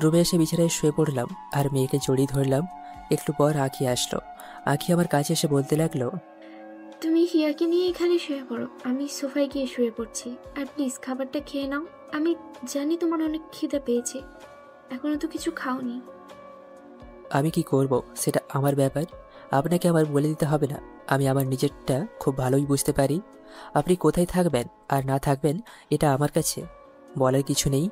রুমে এসে বিছানায় শুয়ে পড়লাম আর মেয়েকে জড়িয়ে ধরলাম। একটু পর আঁখি আসলো। আঁখি আমার কাছে এসে বলতে লাগলো, তুমি হিয়াকে নিয়ে এখানে শুয়ে পড়ো, আমি সোফায় গিয়ে শুয়ে পড়ছি। আর প্লিজ খাবারটা খেয়ে নাও। আমি জানি তোমার অনেক খিদে পেয়েছে, এখনো তো কিছু খাওনি। আমি কি করব সেটা আমার ব্যাপার, আপনাকে আমার বলে দিতে হবে না। আমি আমার নিজেরটা খুব ভালোই বুঝতে পারি। আপনি কোথায় থাকবেন আর না থাকবেন এটা আমার কাছে বলার কিছু নেই।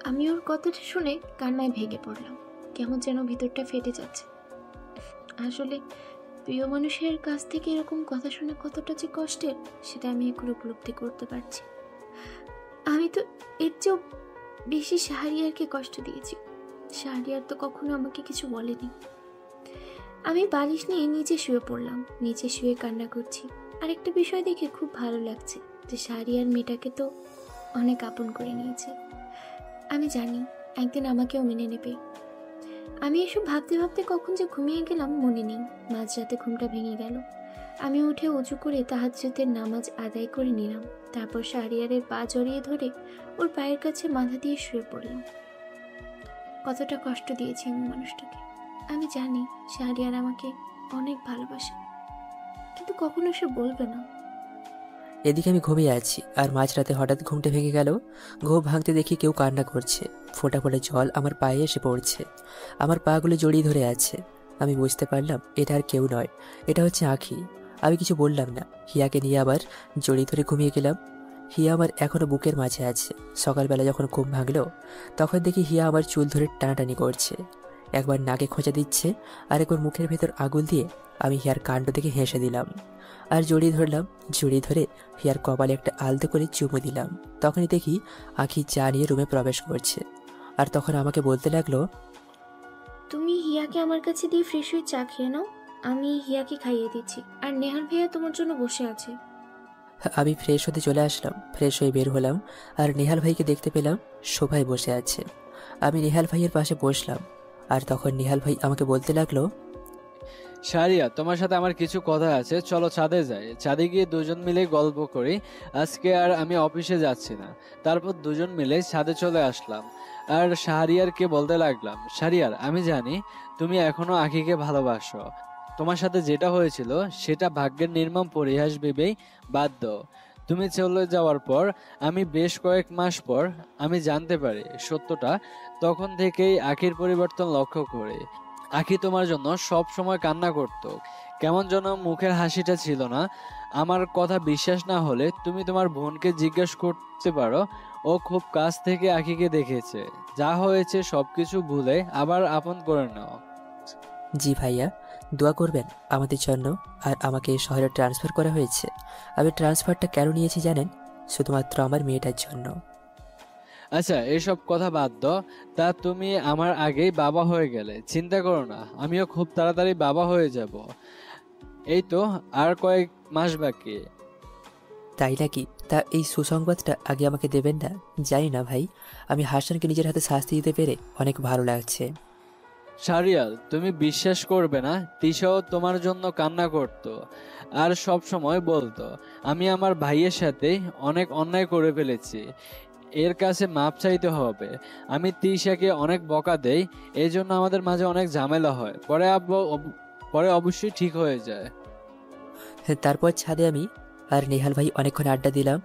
আমি ওর কথাটা শুনে কান্নায় ভেঙে পড়লাম। কেমন যেন ভিতরটা ফেটে যাচ্ছে। আসলে প্রিয় মানুষের কাছ থেকে এরকম কথা শুনে কতটা যে কষ্টের, সেটা আমি এখন উপলব্ধি করতে পারছি। আমি তো এর চেয়েও বেশি শাহরিয়ারকে কষ্ট দিয়েছি। শাহরিয়ার তো কখনো আমাকে কিছু বলেনি। আমি বালিশ নিয়ে নিচে শুয়ে পড়লাম, নিচে শুয়ে কান্না করছি। আর একটা বিষয় দেখে খুব ভালো লাগছে যে শাহরিয়ার মেয়েটাকে তো অনেক আপন করে নিয়েছে। আমি জানি একদিন আমাকেও মেনে নেবে। আমি এসব ভাবতে ভাবতে কখন যে ঘুমিয়ে গেলাম মনে নেই। মাঝরাতে ঘুমটা ভেঙে গেল। আমি উঠে উঁচু করে তাহাজ্জুদের নামাজ আদায় করে নিলাম। তারপর শাহরিয়ারের পা জড়িয়ে ধরে ওর পায়ের কাছে মাথা দিয়ে শুয়ে পড়লাম। কতটা কষ্ট দিয়েছি আমি মানুষটাকে। আমি জানি শাহরিয়ার আমাকে অনেক ভালোবাসে, কিন্তু কখনো সে বলবে না। এদিকে আমি ঘুমিয়ে আছি আর মাঝরাতে হঠাৎ ঘুমটা ভেঙে গেল। ঘুম ভাঙতে দেখি কেউ কান্না করছে। ফোঁটা ফোঁটা জল আমার পায়ে এসে পড়ছে, আমার পাগুলো জড়িয়ে ধরে আছে। আমি বুঝতে পারলাম এটা আর কেউ নয়, এটা হচ্ছে আঁখি। আমি কিছু বললাম না, হিয়াকে নিয়ে আবার জড়িয়ে ধরে ঘুমিয়ে গেলাম। হিয়া আমার এখনো বুকের মাঝে আছে। সকালবেলা যখন ঘুম ভাঙলো তখন দেখি হিয়া আমার চুল ধরে টানাটানি করছে, একবার নাকে খোঁচা দিচ্ছে আর একবার মুখের ভেতর আঙুল দিয়ে। আমি হিয়ার কাণ্ড দেখে হেসে দিলাম আর জড়িয়ে ধরলাম। জড়িয়ে ধরে হিয়ার কপালে একটা আলতো করে চুমু দিলাম। তখনই দেখি আঁখি চা নিয়ে রুমে প্রবেশ করছে আর তখন আমাকে বলতে লাগলো, তুমি হিয়াকে আমার কাছে দিয়ে ফ্রেশ হয়ে চা খেয়ে নাও, আমি হিয়াকে খাইয়ে দিচ্ছি। আর নেহাল ভাইয়া তোমার জন্য বসে আছে। আমি ফ্রেশ হতে চলে আসলাম। ফ্রেশ হয়ে বের হলাম আর নেহাল ভাইকে দেখতে পেলাম সোফায় বসে আছে। আমি নেহাল ভাইয়ের পাশে বসলাম আর তখন নেহাল ভাই আমাকে বলতে লাগলো, শারিয়া, তোমার সাথে আমার কিছু কথা আছে, চলো ছাদে যাই। ছাদে গিয়ে দুজন মিলে গল্প করি। আজকে আর আমি অফিসে যাচ্ছি না। তারপর দুজন মিলে ছাদে চলে আসলাম আর শাহরিয়ারকে বলতে লাগলাম, শাহরিয়ার, আমি জানি তুমি এখনো আঁখিকে ভালোবাসো। তোমার সাথে যেটা হয়েছিল সেটা ভাগ্যের নির্মম পরিহাস ভেবেই বাদ দাও। তুমি চলে যাওয়ার পর আমি বেশ কয়েক মাস পর আমি জানতে পারি সত্যটা। তখন থেকেই আঁখির পরিবর্তন লক্ষ্য করে। আঁখি তোমার জন্য সব সময় কান্না করত, কেমন যেন মুখের হাসিটা ছিল না। আমার কথা বিশ্বাস না হলে তুমি তোমার বোনকে জিজ্ঞেস করতে পারো। ও খুব কাছ থেকে আঁখিকে দেখেছে। যা হয়েছে সবকিছু ভুলে আবার আপন করে নাও। জি ভাইয়া, দোয়া করবেন আমাদের জন্য। আর আমাকে এই শহরে ট্রান্সফার করা হয়েছে। আমি ট্রান্সফারটা কেন নিয়েছি জানেন? শুধুমাত্র আমার মেয়েটার জন্য। আচ্ছা, এসব কথা বাদ দাও। তা তুমি আমার আগেই বাবা হয়ে গেলে, চিন্তা করো না, আমিও খুব তাড়াতাড়ি বাবা হয়ে যাব। এই তো আর কয়েক মাস বাকি। তাই নাকি? তা এই সুসংবাদটা আগে আমাকে দেবেন না? জানি না ভাই, আমি হাসানকে নিজের হাতে শাস্তি দিতে পেরে অনেক ভালো লাগছে। শারিয়াল, তুমি বিশ্বাস করবে না, তিশাও তোমার জন্য কান্না করত আর সব সময় বলতো আমি আমার ভাইয়ের সাথে অনেক অন্যায় করে ফেলেছি, এর কাছে মাপ চাইতে হবে। আমি তিশাকে অনেক বকা দেই, এই জন্য আমাদের মাঝে অনেক ঝামেলা হয়। পরে অবশ্যই ঠিক হয়ে যায়। তারপর ছাদে আমি আর নেহাল ভাই অনেকক্ষণ আড্ডা দিলাম।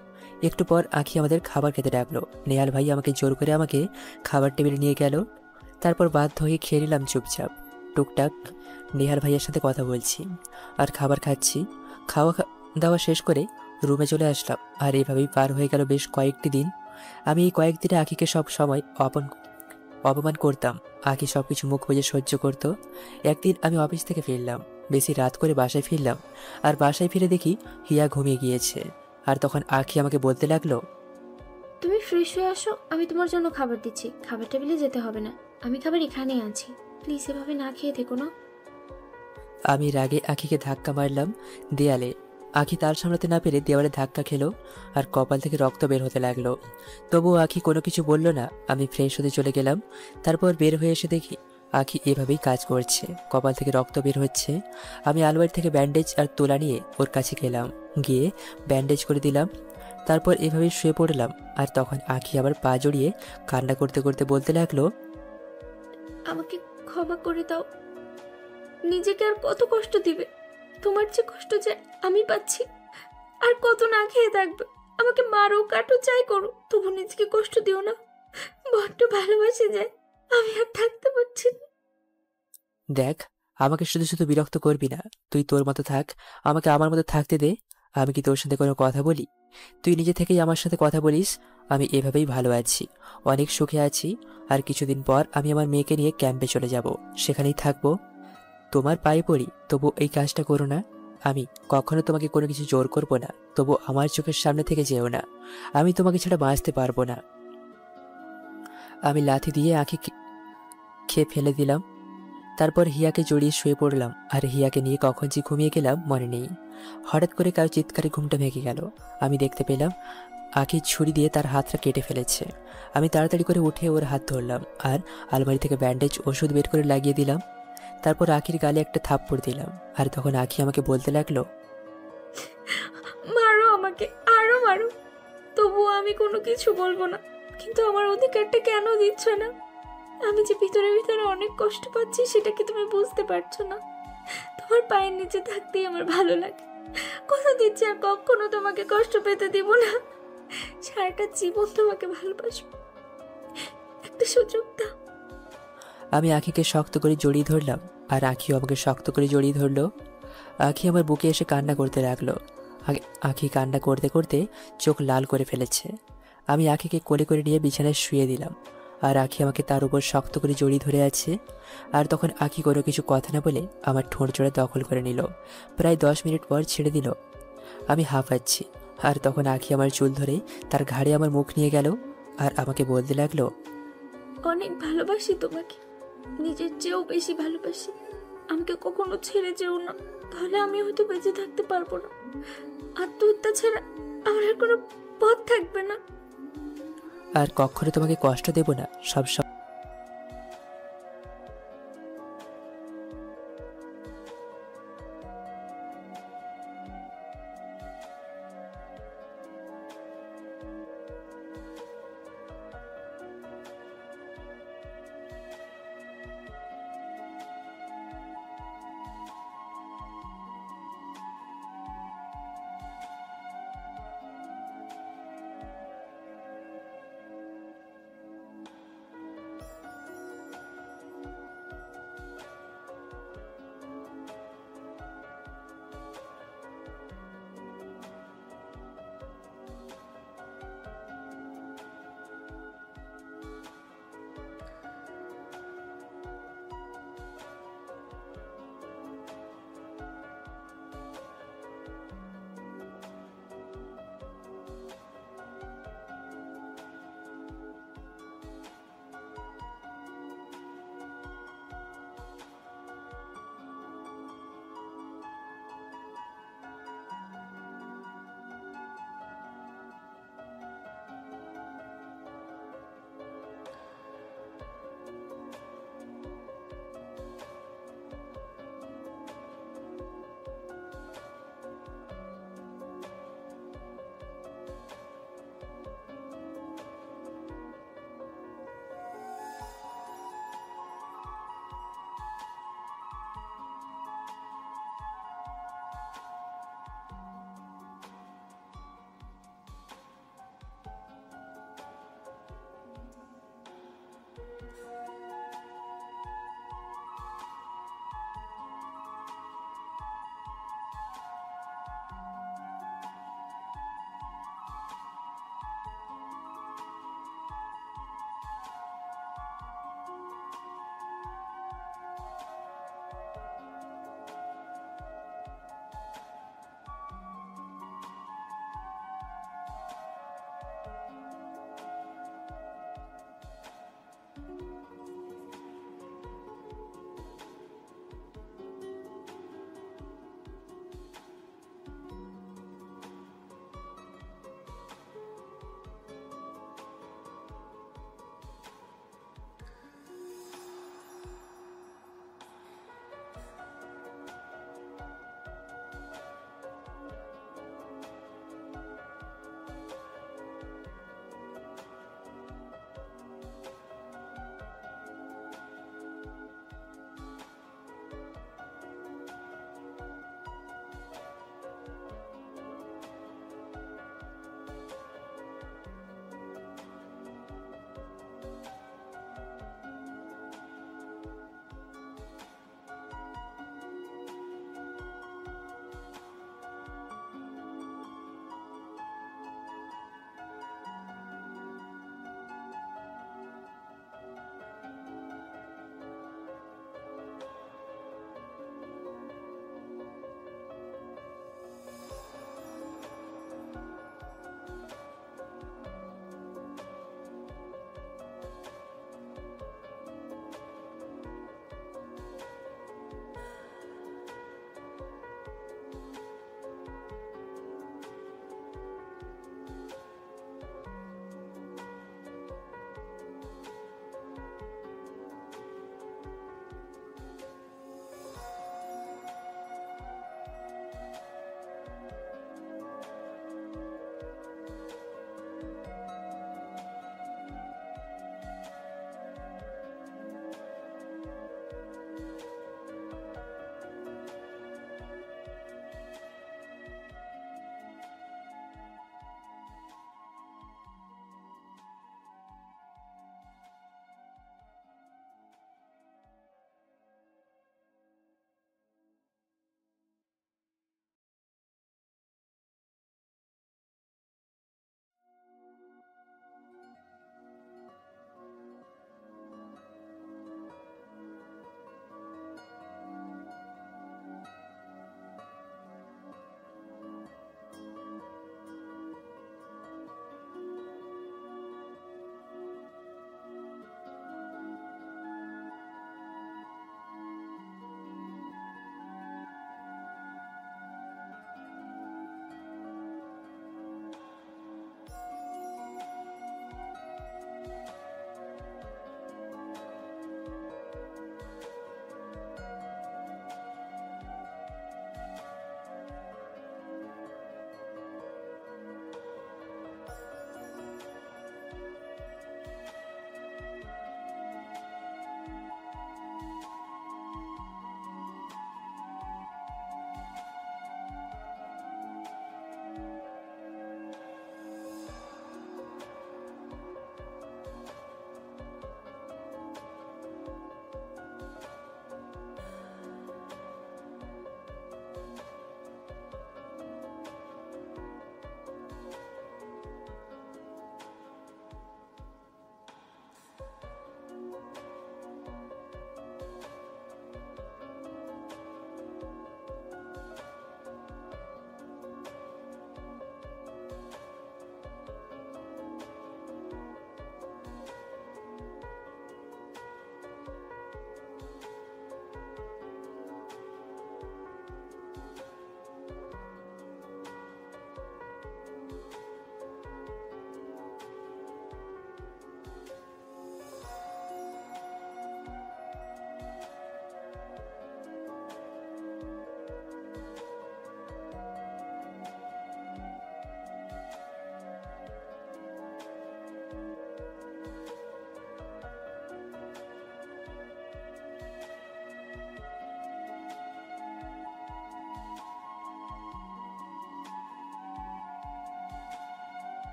একটু পর আঁখি আমাদের খাবার খেতে ডাকলো। নেহাল ভাই আমাকে জোর করে আমাকে খাবার টেবিলে নিয়ে গেল। তারপর বাধ্য হয়ে খেয়ে নিলাম চুপচাপ। টুকটাক নেহাল ভাইয়ের সাথে কথা বলছি আর খাবার খাচ্ছি। দাওয়া শেষ করে রুমে চলে আসলাম। আর এইভাবেই পার হয়ে গেল বেশ কয়েকটি দিন। আমি এই কয়েকদিনে আঁখিকে সব সময় অপমান করতাম। আঁখি সব কিছু মুখ বুজে সহ্য করতো। একদিন আমি অফিস থেকে ফিরলাম, বেশি রাত করে বাসায় ফিরলাম। আর বাসায় ফিরে দেখি হিয়া ঘুমিয়ে গিয়েছে। আর তখন আঁখি আমাকে বলতে লাগলো, তুমি ফ্রেশ হয়ে আসো, আমি তোমার জন্য খাবার দিচ্ছি। খাবার টেবিলে যেতে হবে না, আমি খাবার এখানেই আছি। প্লিজ এভাবে না খেয়ে থেকো না। আমি রাগে আখিকে ধাক্কা মারলাম দেয়ালে। আখি তাল সামলাতে না পেরে দেওয়ালে ধাক্কা খেলো আর কপাল থেকে রক্ত বের হতে লাগলো। তবুও আখি কোনো কিছু বলল না। আমি ফ্রেশ হতে চলে গেলাম। তারপর বের হয়ে এসে দেখি আখি এভাবেই কাজ করছে, কপাল থেকে রক্ত বের হচ্ছে। আমি আলমারি থেকে ব্যান্ডেজ আর তোলা নিয়ে ওর কাছে গেলাম, গিয়ে ব্যান্ডেজ করে দিলাম। তারপর এভাবেই শুয়ে পড়লাম। আর তখন আখি আবার পা জড়িয়ে কান্না করতে করতে বলতে লাগলো, আমাকে ক্ষমা করে দাও। নিজেকে আর কত কষ্ট দিবে? তোমার যে কষ্ট যে আমি পাচ্ছি, আর কত না খেয়ে থাকবে। আমাকে মারো, কাটো, চাই করো, তবু নিজেকে কষ্ট দিও না। বড্ড ভালোবাসে যায়, আমি আর থাকতে পারছি না। দেখ, আমাকে শুধু শুধু বিরক্ত করবি না। তুই তোর মতো থাক, আমাকে আমার মতো থাকতে দে। আমি কি তোর সাথে কোনো কথা বলি? তুই নিজে থেকেই আমার সাথে কথা বলিস। আমি এভাবেই ভালো আছি, অনেক সুখে আছি। আর কিছুদিন পর আমি আমার মেয়েকে নিয়ে ক্যাম্পে চলে যাব, সেখানেই থাকবো। তোমার পায়ে পড়ি, তবু এই কাজটা করো না। আমি কখনো তোমাকে কোনো কিছু জোর করবো না, তবু আমার চোখের সামনে থেকে যেও না। আমি তোমাকে ছাড়া বাঁচতে পারবো না। আমি লাথি দিয়ে আঁখি খেয়ে ফেলে দিলাম। তারপর হিয়াকে জড়িয়ে শুয়ে পড়লাম। আর হিয়াকে নিয়ে কখন যে ঘুমিয়ে গেলাম মনে নেই। হঠাৎ করে কারো চিৎকারে ঘুমটা ভেঙে গেল। আমি দেখতে পেলাম আঁখি ছুরি দিয়ে তার হাতটা কেটে ফেলেছে। আমি তাড়াতাড়ি করে উঠে ওর হাত ধরলাম আর আলমারি থেকে ব্যান্ডেজ ওষুধ বের করে লাগিয়ে দিলাম। তারপর আঁখির গালে একটা থাপ্পড় দিলাম। আর তখন আঁখি আমাকে বলতে লাগলো, মারো আমাকে, আরো মারো, তবুও আমি কোনো কিছু বলবো না। কিন্তু আমার অধিকারটা কেন দিচ্ছ না? আমি যে ভিতরে ভিতরে অনেক কষ্ট পাচ্ছি, সেটা কি তুমি বুঝতে পারছো না? তোমার পায়ের নিচে থাকতেই আমার ভালো লাগে। কথা দিচ্ছি আর কখনো তোমাকে কষ্ট পেতে দিব না। সারাটা জীবন তোমাকে ভালোবাসবো। একটা সুযোগ দাও। আমি আঁখিকে শক্ত করে জড়িয়ে ধরলাম আর আঁখিও আমাকে শক্ত করে জড়িয়ে ধরলো। আঁখি আমার বুকে এসে কান্না করতে লাগলো। আঁখি কান্না করতে করতে চোখ লাল করে ফেলেছে। আমি আঁখিকে কোলে করে নিয়ে বিছানায় শুয়ে দিলাম আর আঁখি আমাকে তার উপর শক্ত করে জড়িয়ে ধরে আছে। আর তখন আঁখি কোনো কিছু কথা না বলে আমার ঠোঁট জোড়া দখল করে নিল। প্রায় 10 মিনিট পর ছেড়ে দিল। আমি হাঁপাচ্ছি। আর তখন আঁখি আমার চুল ধরে তার ঘাড়ে আমার মুখ নিয়ে গেল আর আমাকে বলতে লাগলো, অনেক ভালোবাসি তোমাকে, নিজের চেয়েও বেশি ভালোবাসি। আমাকে কখনো ছেড়ে যেও না, তাহলে আমি হয়তো বেঁচে থাকতে পারবো না। আত্মহত্যা ছাড়া আমার আর কোনো পথ থাকবে না। আর কখনো তোমাকে কষ্ট দেব না, সব